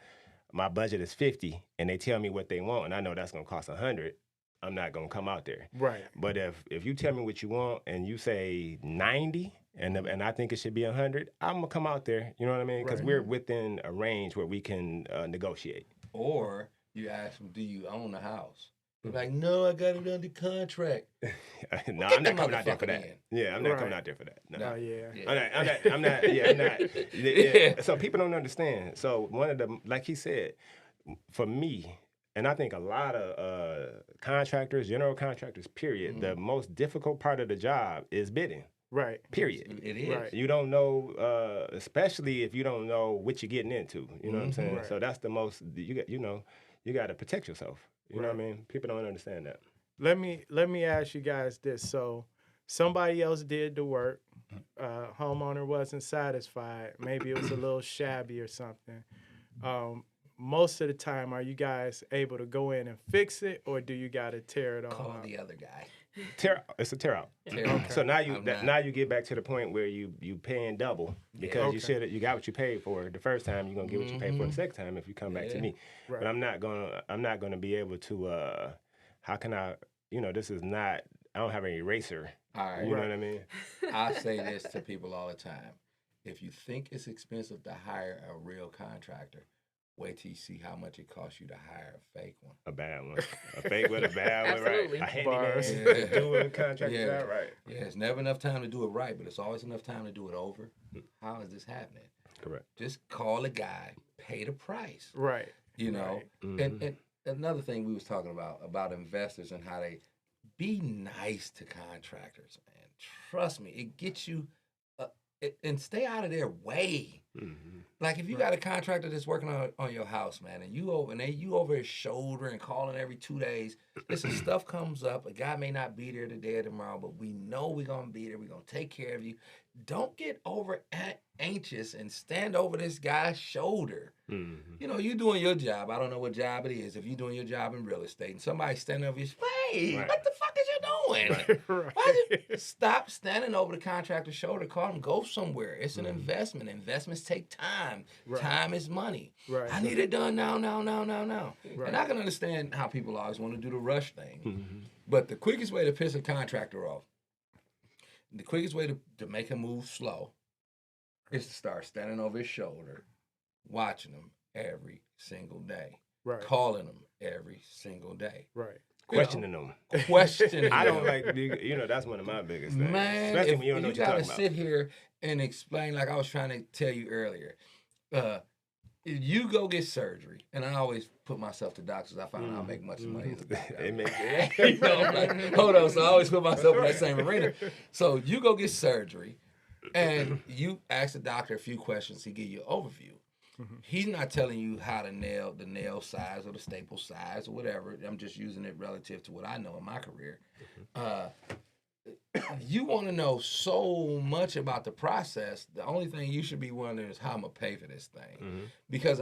[SPEAKER 3] my budget is 50 and they tell me what they want, and I know that's going to cost 100, I'm not going to come out there.
[SPEAKER 2] Right.
[SPEAKER 3] But if you tell me what you want and you say 90 and I think it should be 100, I'm going to come out there, you know what I mean? Because we're within a range where we can negotiate.
[SPEAKER 4] Or you ask them, do you own the house? They're like, no, I got it under contract.
[SPEAKER 3] No, I'm not coming out there for that. Yeah, I'm not coming out there for that. No.
[SPEAKER 2] Oh, yeah.
[SPEAKER 3] I'm not. Yeah. So people don't understand. So one of the, like he said, for me, and I think a lot of contractors, general contractors, period, the most difficult part of the job is bidding. Right. Period.
[SPEAKER 4] It is.
[SPEAKER 2] Right.
[SPEAKER 3] You don't know, especially if you don't know what you're getting into. You know what I'm saying?
[SPEAKER 2] Right.
[SPEAKER 3] So that's the most, you got to protect yourself. You know what I mean? People don't understand that.
[SPEAKER 2] Let me ask you guys this. So somebody else did the work. Homeowner wasn't satisfied. Maybe it was a little shabby or something. Most of the time, are you guys able to go in and fix it, or do you got to tear it all
[SPEAKER 4] Call
[SPEAKER 2] out?
[SPEAKER 4] the other guy.
[SPEAKER 3] It's a tear out. So now you get back to the point where you paying double because you got what you paid for the first time. You're gonna get what you paid for the second time if you come back to me. Right. But I'm not gonna be able to. How can I? This is not. I don't have an eraser.
[SPEAKER 4] All right.
[SPEAKER 3] You know what I mean?
[SPEAKER 4] I say this to people all the time. If you think it's expensive to hire a real contractor, wait till you see how much it costs you to hire a fake one.
[SPEAKER 3] A bad one. A fake with a bad one, right? A handyman doing contract job, right?
[SPEAKER 4] Yeah, it's never enough time to do it right, but it's always enough time to do it over. How is this happening?
[SPEAKER 3] Correct.
[SPEAKER 4] Just call a guy, pay the price.
[SPEAKER 2] Right.
[SPEAKER 4] Right. And another thing we was talking about investors and how they be nice to contractors, man. Trust me, it gets you, and stay out of their way. Like if you got a contractor that's working on your house, man, and you over his shoulder and calling every 2 days. Listen, stuff comes up. A guy may not be there today or tomorrow, but we know we're gonna be there. We're gonna take care of you. Don't get over anxious and stand over this guy's shoulder. You doing your job. I don't know what job it is. If you're doing your job in real estate and somebody's standing over your hey, what the fuck is you doing? Right. Stop standing over the contractor's shoulder. Call him. Go somewhere. It's an investment. Investments take time. Right. Time is money. Right. I need it done now. Right. And I can understand how people always want to do the rush thing. But the quickest way to piss a contractor off, the quickest way to make him move slow is to start standing over his shoulder, watching him every single day, calling him every single day.
[SPEAKER 3] Right. Questioning them. I don't like, that's one of my biggest things.
[SPEAKER 4] Man,
[SPEAKER 3] especially when you don't know what you're talking about.
[SPEAKER 4] You got to sit here and explain, like I was trying to tell you earlier. If you go get surgery, and I always put myself to doctors, I find out I make much money as a doctor.
[SPEAKER 3] It makes it.
[SPEAKER 4] Hold on, so I always put myself in that same arena. So you go get surgery, and you ask the doctor a few questions, he give you an overview. He's not telling you how to nail the nail size or the staple size or whatever. I'm just using it relative to what I know in my career. You want to know so much about the process. The only thing you should be wondering is how I'm gonna pay for this thing, because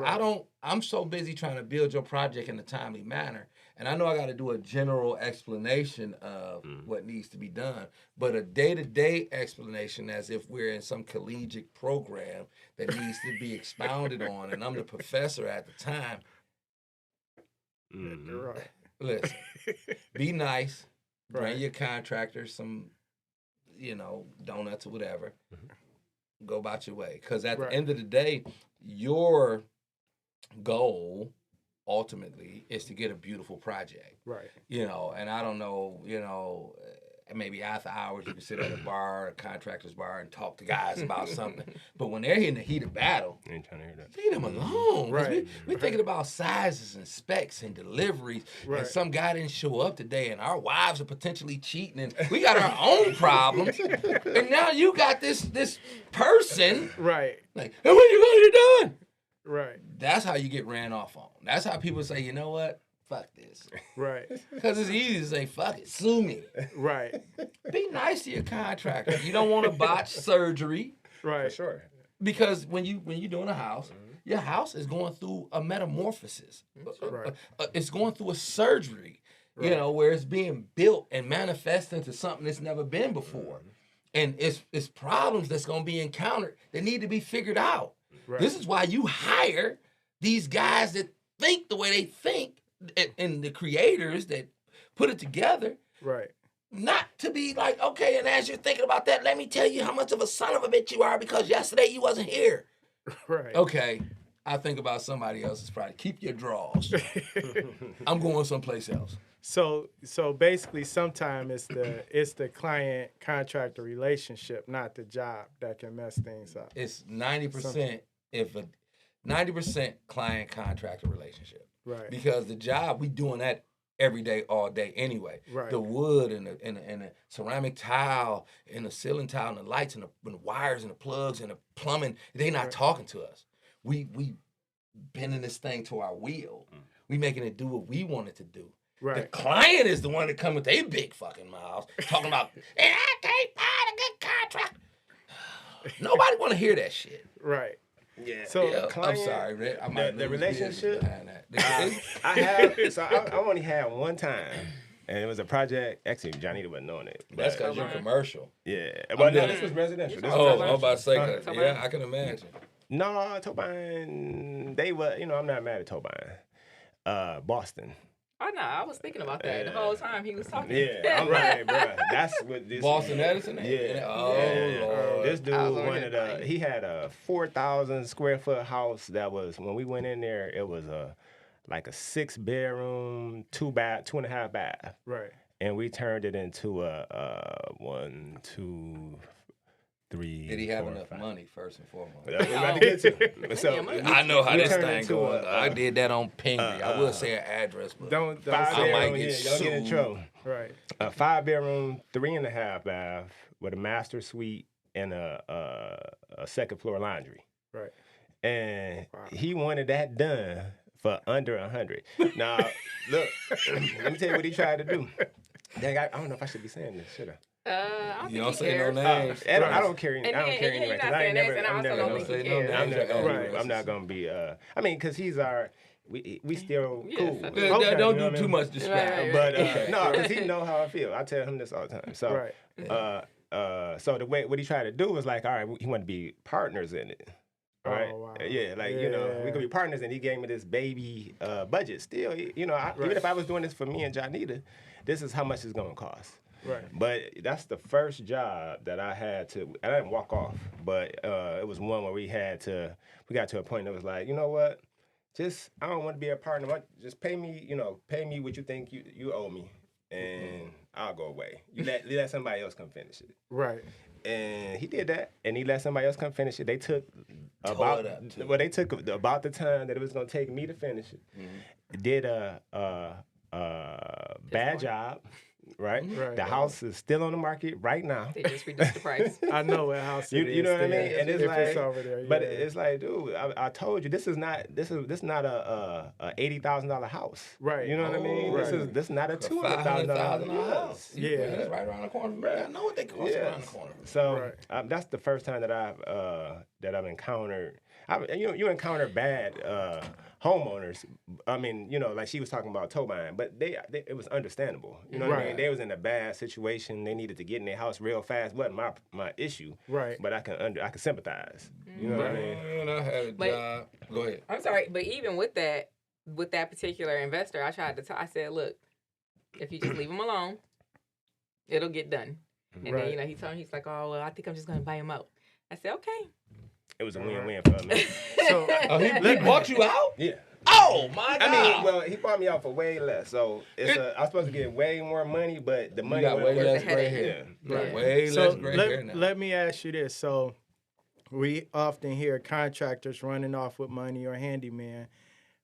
[SPEAKER 4] I'm so busy trying to build your project in a timely manner, and I know I got to do a general explanation of what needs to be done, but a day-to-day explanation, as if we're in some collegiate program that needs to be expounded on, and I'm the professor at the time.
[SPEAKER 2] Right.
[SPEAKER 4] Listen, be nice. Bring your contractor some, donuts or whatever. Go about your way. Because at the end of the day, your goal ultimately is to get a beautiful project.
[SPEAKER 2] Right.
[SPEAKER 4] And I don't know, maybe after hours you can sit at a bar, a contractor's bar, and talk to guys about something. But when they're in the heat of battle,
[SPEAKER 3] I ain't trying to hear that.
[SPEAKER 4] leave them alone.
[SPEAKER 2] Right.
[SPEAKER 4] We're thinking about sizes and specs and deliveries. And some guy didn't show up today, and our wives are potentially cheating, and we got our own problems. And now you got this person.
[SPEAKER 2] Right.
[SPEAKER 4] Like, and when you gonna get done?
[SPEAKER 2] Right.
[SPEAKER 4] That's how you get ran off on. That's how people say, you know what? Fuck this.
[SPEAKER 2] Right.
[SPEAKER 4] Because it's easy to say, fuck it, sue me.
[SPEAKER 2] Right.
[SPEAKER 4] Be nice to your contractor. You don't want to botch surgery.
[SPEAKER 2] Right.
[SPEAKER 3] For sure.
[SPEAKER 4] Because when you're doing a house, your house is going through a metamorphosis.
[SPEAKER 2] Right.
[SPEAKER 4] It's going through a surgery, where it's being built and manifest into something that's never been before. And it's problems that's going to be encountered that need to be figured out.
[SPEAKER 2] Right.
[SPEAKER 4] This is why you hire these guys that think the way they think, and the creators that put it together.
[SPEAKER 2] Right.
[SPEAKER 4] Not to be like, okay, and as you're thinking about that, let me tell you how much of a son of a bitch you are because yesterday you wasn't here.
[SPEAKER 2] Right.
[SPEAKER 4] Okay, I think about somebody else's project. Keep your draws. I'm going someplace else.
[SPEAKER 2] So basically, sometimes it's the client contractor relationship, not the job, that can mess things up.
[SPEAKER 4] It's 90% 90% client contractor relationship.
[SPEAKER 2] Right.
[SPEAKER 4] Because the job, we doing that every day, all day anyway.
[SPEAKER 2] Right.
[SPEAKER 4] The wood and the ceramic tile and the ceiling tile and the lights and the wires and the plugs and the plumbing, they not talking to us. We bending this thing to our will. We making it do what we want it to do.
[SPEAKER 2] Right.
[SPEAKER 4] The client is the one that come with their big fucking mouths talking about, and I can't find a good contract. Nobody want to hear that shit.
[SPEAKER 2] Right.
[SPEAKER 3] Yeah.
[SPEAKER 2] So
[SPEAKER 4] Yeah,
[SPEAKER 3] client,
[SPEAKER 4] I'm sorry, Rick. I might
[SPEAKER 3] the
[SPEAKER 4] lose
[SPEAKER 3] relationship.
[SPEAKER 4] behind that.
[SPEAKER 3] I only had one time, and it was a project. Actually, Jonnita wasn't knowing it.
[SPEAKER 4] That's because you're commercial.
[SPEAKER 3] Yeah. Well, no, this was residential. This was
[SPEAKER 4] I was about to say,
[SPEAKER 3] residential.
[SPEAKER 4] yeah, I can imagine.
[SPEAKER 3] No, Tobin, they were, I'm not mad at Tobin. Boston.
[SPEAKER 1] Oh no, I was thinking about that the whole time he was talking.
[SPEAKER 3] Yeah, I'm right, bro. That's what this
[SPEAKER 4] Boston Edison?
[SPEAKER 3] Yeah.
[SPEAKER 4] Oh,
[SPEAKER 3] yeah.
[SPEAKER 4] Lord.
[SPEAKER 3] This dude
[SPEAKER 1] wanted
[SPEAKER 3] he had a 4,000 square foot house that was, when we went in there, it was like a 6-bedroom, 2.5 bath.
[SPEAKER 2] Right.
[SPEAKER 3] And we turned it into a 1, 2, 3.
[SPEAKER 4] Did he have
[SPEAKER 3] 4,
[SPEAKER 4] enough
[SPEAKER 3] 5.
[SPEAKER 4] money, first and foremost?
[SPEAKER 3] That's what we about to get to. So,
[SPEAKER 4] I know how
[SPEAKER 3] we
[SPEAKER 4] this
[SPEAKER 3] turned
[SPEAKER 4] thing
[SPEAKER 3] into
[SPEAKER 4] goes.
[SPEAKER 3] a-
[SPEAKER 4] I did that on Pingree. I will say an address, but
[SPEAKER 2] Don't
[SPEAKER 3] Five
[SPEAKER 2] say
[SPEAKER 4] I might
[SPEAKER 3] bedroom,
[SPEAKER 4] get
[SPEAKER 3] y'all get in
[SPEAKER 4] sued.
[SPEAKER 3] trouble.
[SPEAKER 2] Right.
[SPEAKER 3] A 5-bedroom, 3.5 bath with a master suite and a second floor laundry.
[SPEAKER 2] Right.
[SPEAKER 3] And he wanted that done for under 100. Now, look, let me tell you what he tried to do. Dang, I don't know if I should be saying this, should I?
[SPEAKER 1] I don't
[SPEAKER 4] you
[SPEAKER 1] think
[SPEAKER 4] don't
[SPEAKER 1] he
[SPEAKER 4] say no
[SPEAKER 1] cares.
[SPEAKER 4] names.
[SPEAKER 3] I don't care.
[SPEAKER 1] And
[SPEAKER 3] I don't
[SPEAKER 1] then-
[SPEAKER 3] care
[SPEAKER 1] and
[SPEAKER 3] anyway.
[SPEAKER 1] you're
[SPEAKER 3] 'Cause
[SPEAKER 1] not
[SPEAKER 3] I ain't
[SPEAKER 1] saying
[SPEAKER 3] never.
[SPEAKER 1] this, and I
[SPEAKER 3] I'm
[SPEAKER 1] also
[SPEAKER 3] never
[SPEAKER 1] don't
[SPEAKER 3] gonna.
[SPEAKER 1] think he
[SPEAKER 4] no
[SPEAKER 1] cares.
[SPEAKER 4] names.
[SPEAKER 3] I'm not gonna be. I mean, because he's our. We still
[SPEAKER 1] Yes,
[SPEAKER 3] cool.
[SPEAKER 1] I
[SPEAKER 3] Okay,
[SPEAKER 1] do.
[SPEAKER 4] Don't
[SPEAKER 3] you know
[SPEAKER 4] do
[SPEAKER 3] what I
[SPEAKER 4] too
[SPEAKER 3] mean?
[SPEAKER 4] much describe.
[SPEAKER 1] Right.
[SPEAKER 3] But no, because he know how I feel. I tell him this all the time. So,
[SPEAKER 2] Right.
[SPEAKER 3] so the way what he tried to do was like, all right, he wanted to be partners in it.
[SPEAKER 2] Oh,
[SPEAKER 3] Right?
[SPEAKER 2] wow.
[SPEAKER 3] Yeah, like
[SPEAKER 2] Yeah.
[SPEAKER 3] we could be partners, and he gave me this baby budget. Still, even
[SPEAKER 2] Right.
[SPEAKER 3] if I was doing this for me and Jonnita, this is how much it's gonna cost.
[SPEAKER 2] Right.
[SPEAKER 3] But that's the first job that I had to. I didn't walk off, but it was one where we got to a point that was like, you know what? I don't want to be a partner. Just pay me what you think you owe me, and I'll go away. You let somebody else come finish it.
[SPEAKER 2] Right.
[SPEAKER 3] And he did that, and he let somebody else come finish it. They took
[SPEAKER 4] Tore it up, too.
[SPEAKER 3] they took about the time that it was gonna take me to finish it. Did a bad job. right?
[SPEAKER 2] Right.
[SPEAKER 3] The house is still on the market right now.
[SPEAKER 1] They just reduced the price.
[SPEAKER 2] I know what house it is.
[SPEAKER 3] You know what I mean?
[SPEAKER 2] still,
[SPEAKER 3] And it's
[SPEAKER 2] if
[SPEAKER 3] like,
[SPEAKER 2] it's over there.
[SPEAKER 3] but
[SPEAKER 2] yeah.
[SPEAKER 3] it's like, dude, I told you this is not a $80,000 house.
[SPEAKER 2] Right.
[SPEAKER 3] You know what I mean?
[SPEAKER 2] Right.
[SPEAKER 3] This is not a
[SPEAKER 4] $500,000
[SPEAKER 3] $200,000
[SPEAKER 4] house.
[SPEAKER 2] Yeah.
[SPEAKER 4] That's right around the corner. From me. I know what they cost around the corner.
[SPEAKER 3] So that's the first time that I've encountered. You encounter bad homeowners. I mean, like she was talking about toe buying, but it was understandable. You know what I mean? They was in a bad situation. They needed to get in their house real fast. Wasn't my issue.
[SPEAKER 2] Right.
[SPEAKER 3] But I can sympathize. You know what I mean?
[SPEAKER 4] And I had a job. Go ahead.
[SPEAKER 1] I'm sorry, but even with that particular investor, I tried to I said, look, if you just leave him alone, it'll get done. And then, he told me, he's like, oh, well, I think I'm just going to buy him out. I said, okay.
[SPEAKER 3] It was a win-win for me.
[SPEAKER 2] So
[SPEAKER 4] he bought you out?
[SPEAKER 3] Yeah.
[SPEAKER 4] Oh my God!
[SPEAKER 3] I mean, well, he bought me out for way less, so I was supposed to get way more money, but the money
[SPEAKER 4] got way
[SPEAKER 3] wasn't
[SPEAKER 4] less
[SPEAKER 3] worth
[SPEAKER 4] gray
[SPEAKER 3] it.
[SPEAKER 4] hair.
[SPEAKER 3] Yeah.
[SPEAKER 4] Right. Way
[SPEAKER 2] so
[SPEAKER 4] less gray hair now.
[SPEAKER 2] let me ask you this. So we often hear contractors running off with money or handyman.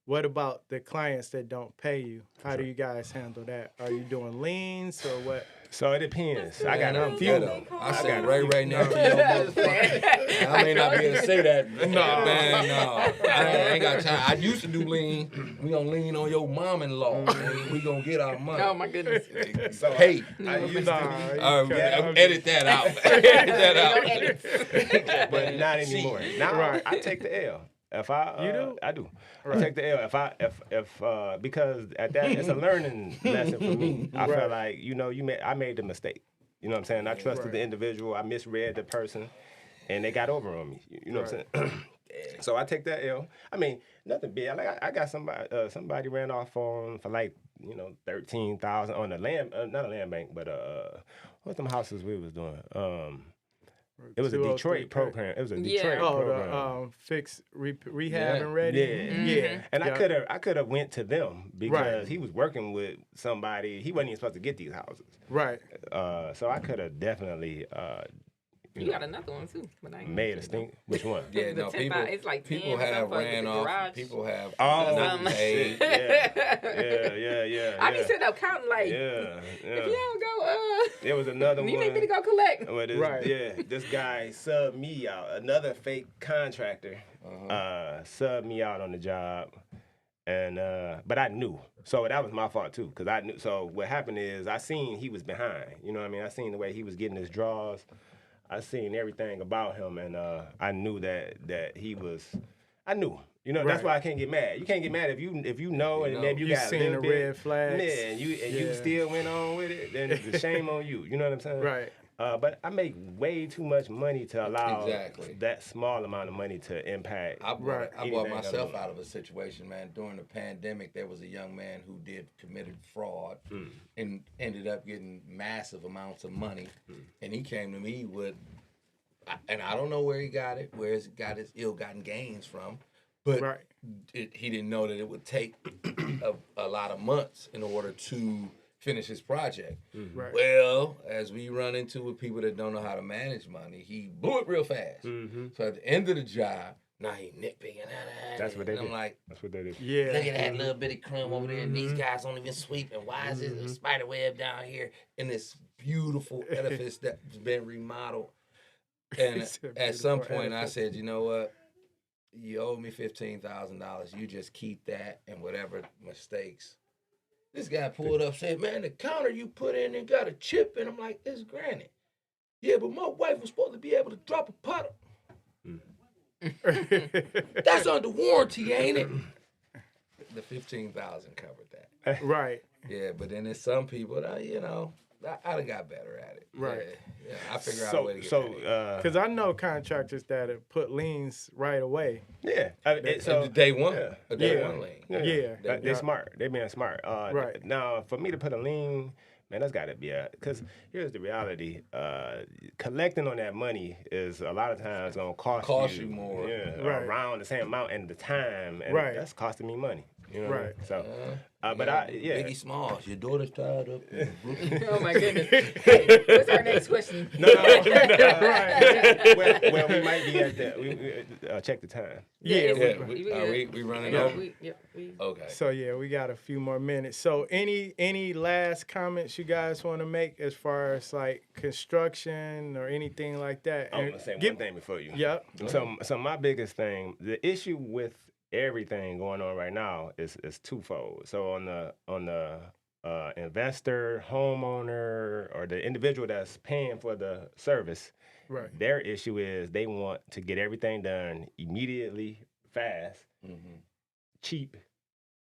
[SPEAKER 2] What about the clients that don't pay you? How do you guys handle that? Are you doing liens or what?
[SPEAKER 3] So it depends. I got
[SPEAKER 4] I'm
[SPEAKER 3] a few.
[SPEAKER 4] I said right now to your motherfucker. I may not be able to say that. No. Man, no. I ain't got time. I used to do lean. We gonna lean on your mom-in-law. We gonna get our money.
[SPEAKER 1] Oh, my goodness.
[SPEAKER 3] So
[SPEAKER 4] Hey.
[SPEAKER 3] I used
[SPEAKER 2] Nah,
[SPEAKER 4] edit that out. Edit that out.
[SPEAKER 3] but not anymore. Now I take the L. If I
[SPEAKER 2] You do?
[SPEAKER 3] I do. I take the L if because at that it's a learning lesson for me. I feel like I made the mistake. You know what I'm saying? I trusted the individual. I misread the person, and they got over on me. You know what I'm saying? So I take that L. I mean, nothing big. Like I got somebody ran off on for like $13,000 on the land, not a land bank, but what's them houses we was doing? It was a Detroit program. It was a Detroit program.
[SPEAKER 2] Oh, the fix rehab and ready.
[SPEAKER 3] Yeah. And I could have went to them because he was working with somebody. He wasn't even supposed to get these houses.
[SPEAKER 2] Right.
[SPEAKER 3] So I could have definitely.
[SPEAKER 1] You got another one too. But I ain't
[SPEAKER 3] made a stink. Which one?
[SPEAKER 4] Yeah, no, people.
[SPEAKER 1] It's like
[SPEAKER 4] people
[SPEAKER 1] 10
[SPEAKER 4] have
[SPEAKER 1] for
[SPEAKER 4] ran
[SPEAKER 1] the
[SPEAKER 4] off.
[SPEAKER 1] garage.
[SPEAKER 4] People have
[SPEAKER 3] Oh,
[SPEAKER 4] paid.
[SPEAKER 3] Yeah.
[SPEAKER 1] I be sitting up counting like,
[SPEAKER 3] Yeah.
[SPEAKER 1] if you don't go,
[SPEAKER 3] There was another one.
[SPEAKER 1] you need me to go collect.
[SPEAKER 3] Well, this guy subbed me out. Another fake contractor subbed me out on the job, and but I knew, so that was my fault too, because I knew. So what happened is I seen he was behind. You know what I mean? I seen the way he was getting his draws. I seen everything about him, and I knew that he was. I knew. That's why I can't get mad. You can't get mad if you know, and maybe you got
[SPEAKER 2] seen
[SPEAKER 3] a
[SPEAKER 2] the
[SPEAKER 3] bit,
[SPEAKER 2] red flags.
[SPEAKER 3] Yeah, you still went on with it. Then the shame on you. You know what I'm saying?
[SPEAKER 2] Right.
[SPEAKER 3] But I make way too much money to allow
[SPEAKER 4] Exactly.
[SPEAKER 3] that small amount of money to impact.
[SPEAKER 4] I brought
[SPEAKER 3] anything
[SPEAKER 4] myself
[SPEAKER 3] other.
[SPEAKER 4] out of a situation, man. During the pandemic, there was a young man who committed fraud and ended up getting massive amounts of money. And he came to me with, and I don't know where he got it, where he got his ill-gotten gains from, but he didn't know that it would take a lot of months in order to finish his project.
[SPEAKER 2] Right.
[SPEAKER 4] Well, as we run into with people that don't know how to manage money, he blew it real fast. So at the end of the job, now he nitpicking.
[SPEAKER 3] That's what they
[SPEAKER 4] and
[SPEAKER 3] did.
[SPEAKER 4] I'm like,
[SPEAKER 3] That's what they did.
[SPEAKER 2] Yeah.
[SPEAKER 4] look at that little bitty crumb over there, and these guys don't even sweep. And why is this a spider web down here in this beautiful edifice that's been remodeled? And at some point, I said, you know what? You owe me $15,000. You just keep that and whatever mistakes. This guy pulled up, said, man, the counter you put in there got a chip. And I'm like, it's granite. Yeah, but my wife was supposed to be able to drop a puddle. That's under warranty, ain't it? The $15,000 covered that.
[SPEAKER 2] Right.
[SPEAKER 4] Yeah, but then there's some people that, I done got better at it.
[SPEAKER 2] Right.
[SPEAKER 4] Yeah, I figure out a way to get paid.
[SPEAKER 2] Because I know contractors that have put liens right away.
[SPEAKER 4] Yeah. Day one. A day one lien.
[SPEAKER 2] Yeah.
[SPEAKER 3] They're smart. They're being smart.
[SPEAKER 2] Right.
[SPEAKER 3] Now, for me to put a lien, man, that's got to be because here's the reality. Collecting on that money is a lot of times going to cost you
[SPEAKER 4] more.
[SPEAKER 3] around the same amount and the time. And that's costing me money. You know
[SPEAKER 2] Right.
[SPEAKER 3] what I mean? So,
[SPEAKER 4] Biggie Smalls, your daughter's tied up.
[SPEAKER 1] Oh my goodness. What's our next question?
[SPEAKER 3] No. Well, we might be at that. We check the time.
[SPEAKER 2] Yeah.
[SPEAKER 4] We running over?
[SPEAKER 2] Okay. So we got a few more minutes. So any last comments you guys want to make as far as like construction or anything like that?
[SPEAKER 3] I'm gonna say one thing before you.
[SPEAKER 2] Yep.
[SPEAKER 3] So my biggest thing, the issue with everything going on right now is twofold. So on the investor, homeowner, or the individual that's paying for the service,
[SPEAKER 2] right.
[SPEAKER 3] Their issue is they want to get everything done immediately, fast, cheap,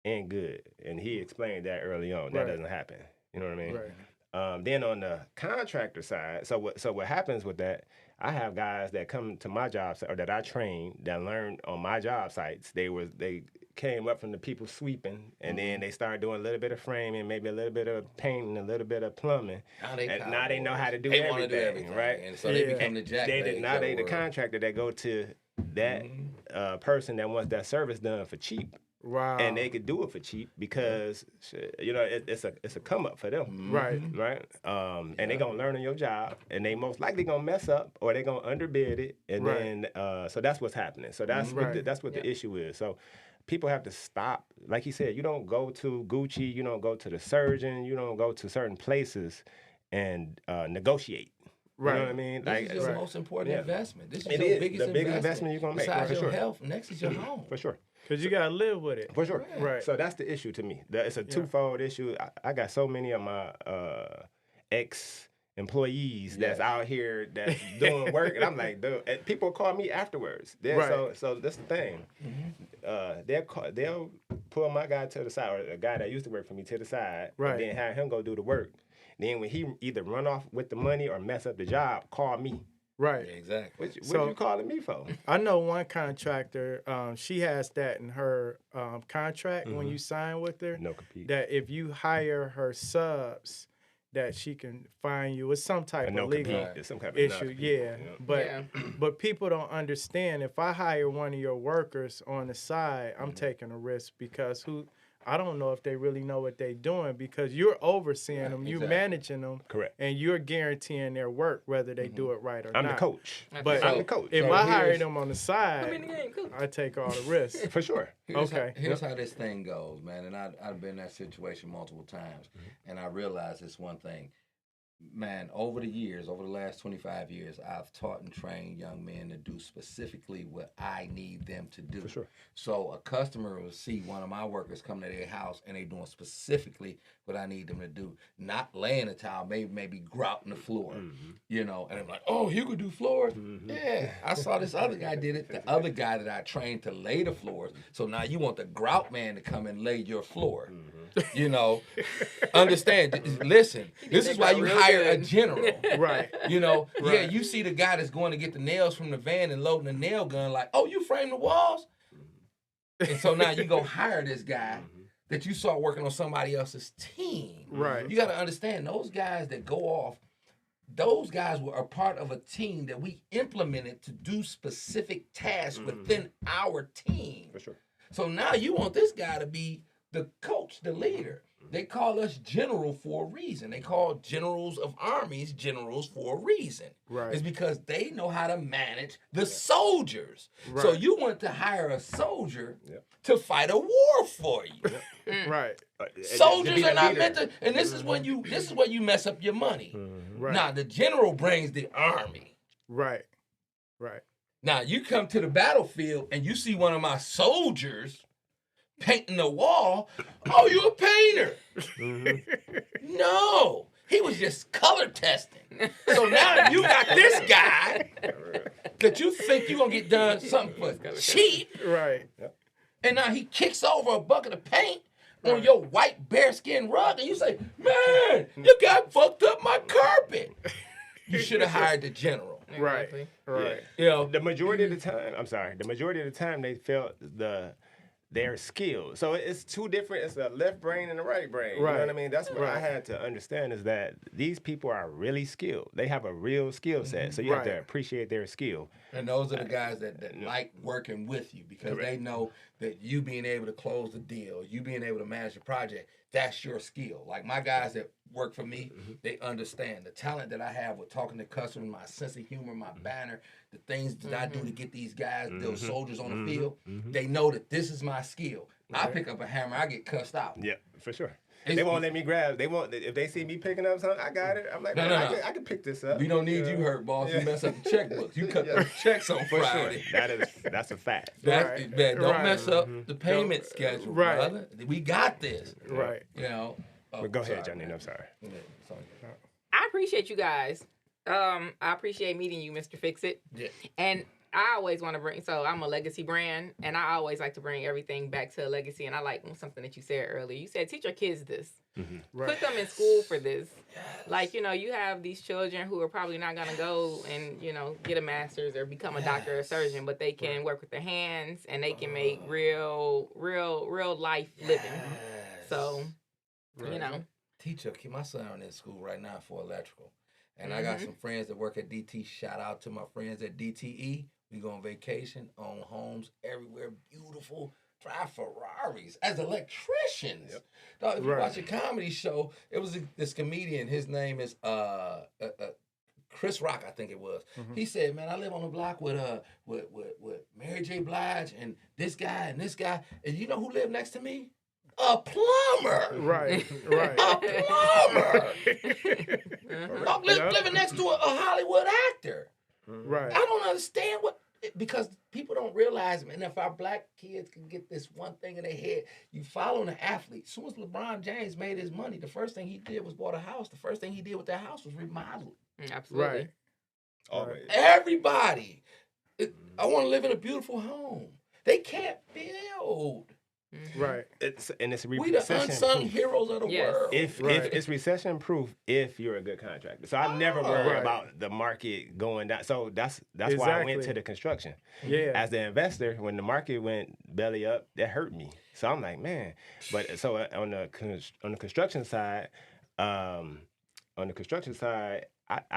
[SPEAKER 3] and good. And he explained that early on. That doesn't happen. You know what I mean? Right. Then on the contractor side, so what happens with that? I have guys that come to my job site, or that I train, that learned on my job sites. They came up from the people sweeping, and then they started doing a little bit of framing, maybe a little bit of painting, a little bit of plumbing. Now they know how to do everything, right?
[SPEAKER 4] And so they become the jack.
[SPEAKER 3] Now they the contractor that go to that person that wants that service done for cheap.
[SPEAKER 2] Wow.
[SPEAKER 3] And they could do it for cheap because it's a come up for them.
[SPEAKER 2] Right.
[SPEAKER 3] And they're gonna learn on your job, and they most likely gonna mess up, or they're gonna underbid it, and then so that's what's happening. So that's what the issue is. So people have to stop. Like he said, you don't go to Gucci, you don't go to the surgeon, you don't go to certain places and negotiate.
[SPEAKER 2] Right.
[SPEAKER 3] You know what I mean?
[SPEAKER 4] This is your most important investment. This is
[SPEAKER 3] the biggest investment you're gonna make.
[SPEAKER 4] Besides
[SPEAKER 3] for
[SPEAKER 4] your
[SPEAKER 3] sure.
[SPEAKER 4] health, next is your home.
[SPEAKER 3] For sure.
[SPEAKER 2] Because you got to live with it.
[SPEAKER 3] For sure.
[SPEAKER 2] Right.
[SPEAKER 3] So that's the issue to me. It's a twofold issue. I got so many of my ex-employees that's out here that's doing work, and I'm like, dude, and people call me afterwards. So that's the thing. They'll pull my guy to the side, or a guy that used to work for me to the side, and then have him go do the work. Then when he either run off with the money or mess up the job, call me.
[SPEAKER 2] Right.
[SPEAKER 4] Yeah, exactly.
[SPEAKER 3] What you calling me for?
[SPEAKER 2] I know one contractor, she has that in her contract when you sign with her.
[SPEAKER 3] No compete.
[SPEAKER 2] That if you hire her subs, that she can fine you. It's some type of legal issue. But people don't understand. If I hire one of your workers on the side, I'm taking a risk because I don't know if they really know what they're doing, because you're overseeing them, you're managing them,
[SPEAKER 3] correct,
[SPEAKER 2] and you're guaranteeing their work whether they do it right or not.
[SPEAKER 3] I'm the coach.
[SPEAKER 2] But
[SPEAKER 3] I'm the coach.
[SPEAKER 2] If I hire them on the side, I take all the risks.
[SPEAKER 3] For sure.
[SPEAKER 4] Here's how this thing goes, man. And I've been in that situation multiple times, and I realized this one thing. Man, over the last 25 years, I've taught and trained young men to do specifically what I need them to do.
[SPEAKER 3] For sure.
[SPEAKER 4] So a customer will see one of my workers come to their house and they doing specifically what I need them to do. Not laying a towel, maybe grouting the floor, and I'm like, oh, you could do floors? Yeah, I saw this other guy did it. The other guy that I trained to lay the floors. So now you want the grout man to come and lay your floor. Understand, listen, this is why you hire a general.
[SPEAKER 2] Right.
[SPEAKER 4] You see the guy that's going to get the nails from the van and loading the nail gun like, oh, you frame the walls? And so now you go hire this guy that you saw working on somebody else's team.
[SPEAKER 2] Right.
[SPEAKER 4] You got to understand, those guys that go off, those guys were a part of a team that we implemented to do specific tasks within our team.
[SPEAKER 3] For sure.
[SPEAKER 4] So now you want this guy to be the coach, the leader. They call us general for a reason. They call generals of armies generals for a reason.
[SPEAKER 2] Right.
[SPEAKER 4] It's because they know how to manage the soldiers. Right. So you want to hire a soldier to fight a war for you.
[SPEAKER 2] Right.
[SPEAKER 4] Soldiers are not meant to, and this is when you mess up your money.
[SPEAKER 2] Right.
[SPEAKER 4] Now the general brings the army.
[SPEAKER 2] Right. Right.
[SPEAKER 4] Now you come to the battlefield and you see one of my soldiers painting the wall. Oh, you a painter? No, he was just color testing. So now you got this guy that you think you're gonna get done something for cheap,
[SPEAKER 2] right?
[SPEAKER 4] And now he kicks over a bucket of paint on your white bearskin rug, and you say, "Man, you got fucked up my carpet." You should have hired the general.
[SPEAKER 2] Right. Right.
[SPEAKER 3] The majority of the time, they felt their skill. So it's two different, it's a left brain and a right brain. You know what I mean? That's what I had to understand, is that these people are really skilled. They have a real skill set. So you have to appreciate their skill.
[SPEAKER 4] And those are the guys that like working with you, because they know that you being able to close the deal, you being able to manage the project, that's your skill. Like my guys that work for me, they understand the talent that I have with talking to customers, my sense of humor, my banner, the things that I do to get these guys, those soldiers on the field. They know that this is my skill. I pick up a hammer, I get cussed out.
[SPEAKER 3] Yeah, for sure. They won't let me grab. They won't. If they see me picking up something, I got it. I'm like, I can pick this up.
[SPEAKER 4] We don't need you hurt, boss. You mess up the checkbooks. You cut those checks on Friday.
[SPEAKER 3] Sure. That's a fact.
[SPEAKER 4] Man, don't mess up the payment schedule, brother. We got this.
[SPEAKER 2] Right.
[SPEAKER 4] You know.
[SPEAKER 3] But go ahead, Jonnita. I'm sorry.
[SPEAKER 1] I appreciate you guys. I appreciate meeting you, Mr. Fixxit.
[SPEAKER 4] Yeah.
[SPEAKER 1] And I always want to bring, so I'm a legacy brand, and I always like to bring everything back to a legacy. And I like something that you said earlier. You said, teach your kids this. Put them in school for this. Yes. Like, you know, you have these children who are probably not going to go and, you know, get a master's or become a doctor or a surgeon, but they can work with their hands and they can make real life living. So, you know.
[SPEAKER 4] Teacher, my son in school right now for electrical. And I got some friends that work at DT. Shout out to my friends at DTE. We go on vacation, own homes everywhere, beautiful, drive Ferraris as electricians. Dog, if you watch a comedy show, it was this comedian. His name is Chris Rock, I think it was. He said, "Man, I live on the block with Mary J. Blige and this guy and this guy. And you know who lived next to me? A plumber."
[SPEAKER 2] Right.
[SPEAKER 4] A plumber. Living next to a Hollywood actor.
[SPEAKER 2] Right.
[SPEAKER 4] I don't understand because people don't realize, man, if our black kids can get this one thing in their head, you following an athlete. As soon as LeBron James made his money, the first thing he did was bought a house. The first thing he did with that house was remodel it.
[SPEAKER 1] Absolutely.
[SPEAKER 2] Right.
[SPEAKER 3] Always.
[SPEAKER 4] Everybody. I want to live in a beautiful home. They can't build.
[SPEAKER 2] Right.
[SPEAKER 3] It's
[SPEAKER 4] we the unsung heroes of the world.
[SPEAKER 3] If it's recession proof, if you're a good contractor. So I never worry about the market going down. So that's why I went to the construction.
[SPEAKER 2] Yeah.
[SPEAKER 3] As the investor, when the market went belly up, that hurt me. So I'm like, man. But so on the construction side, I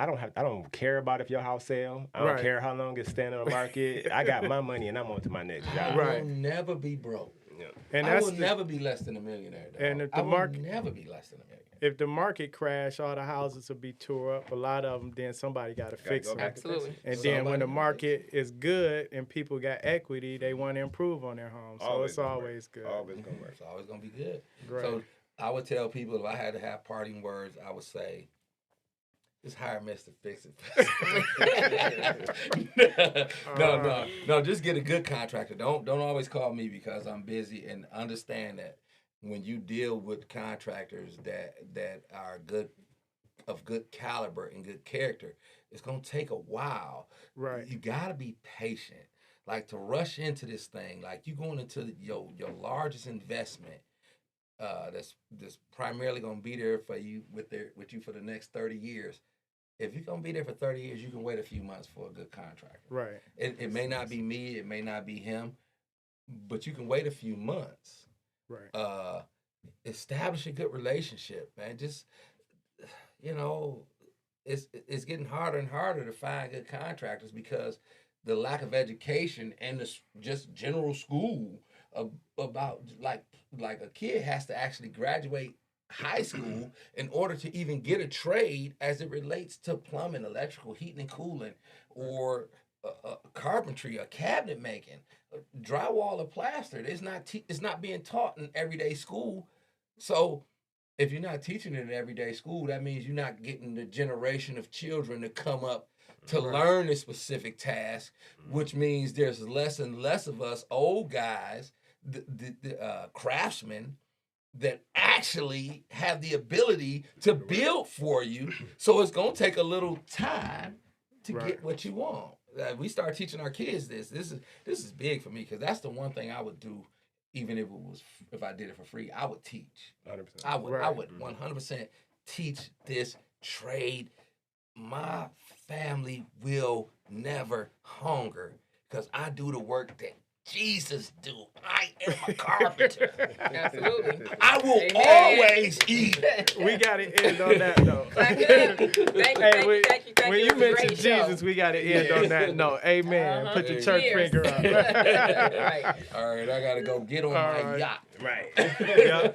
[SPEAKER 3] don't care about if your house sell. I don't care how long it's standing on the market. I got my money and I'm on to my next job.
[SPEAKER 4] I will never be broke.
[SPEAKER 2] And
[SPEAKER 4] I will never be less than a millionaire.
[SPEAKER 2] And if
[SPEAKER 4] I will never be less than a millionaire.
[SPEAKER 2] If the market crash, all the houses will be tore up. A lot of them, then somebody got to fix them.
[SPEAKER 1] Absolutely.
[SPEAKER 2] And then when the market is good and people got equity, they want to improve on their home. So it's always good.
[SPEAKER 3] Always gonna work.
[SPEAKER 4] It's always gonna be good.
[SPEAKER 2] Right.
[SPEAKER 4] So I would tell people, if I had to have parting words, I would say, just hire Mr. Fixxit. No. Just get a good contractor. Don't always call me because I'm busy, and understand that when you deal with contractors that are of good caliber and good character, it's gonna take a while.
[SPEAKER 2] Right.
[SPEAKER 4] You gotta be patient. Like, to rush into this thing, like you going into your largest investment. That's primarily gonna be there for you with you for the next 30 years. If you're gonna be there for 30 years, you can wait a few months for a good contractor.
[SPEAKER 2] Right.
[SPEAKER 4] It may not be me, it may not be him, but you can wait a few months.
[SPEAKER 2] Right.
[SPEAKER 4] Establish a good relationship, man. Just, you know, it's getting harder and harder to find good contractors because the lack of education and just general school about like a kid has to actually graduate high school in order to even get a trade as it relates to plumbing, electrical, heating and cooling, or carpentry, or cabinet making, drywall or plaster. It's not being taught in everyday school. So if you're not teaching it in everyday school, that means you're not getting the generation of children to come up to learn a specific task, which means there's less and less of us old guys, the craftsmen, that actually have the ability to build for you. So it's going to take a little time to get what you want. We start teaching our kids this. This is big for me, because that's the one thing I would do, even if I did it for free. I would teach.
[SPEAKER 3] 100%.
[SPEAKER 4] I would 100% teach this trade. My family will never hunger because I do the work that Jesus do. I am a carpenter.
[SPEAKER 1] Absolutely.
[SPEAKER 4] I will
[SPEAKER 1] Amen.
[SPEAKER 4] always eat.
[SPEAKER 2] We got to end on that note.
[SPEAKER 1] Thank you.
[SPEAKER 2] When you
[SPEAKER 1] It was a
[SPEAKER 2] mention
[SPEAKER 1] great show.
[SPEAKER 2] Jesus, we got to end on that note. Amen. Put your church
[SPEAKER 1] Cheers.
[SPEAKER 2] finger up.
[SPEAKER 1] Right.
[SPEAKER 4] All right, I got to go get on my yacht.
[SPEAKER 3] Right.
[SPEAKER 2] Yeah.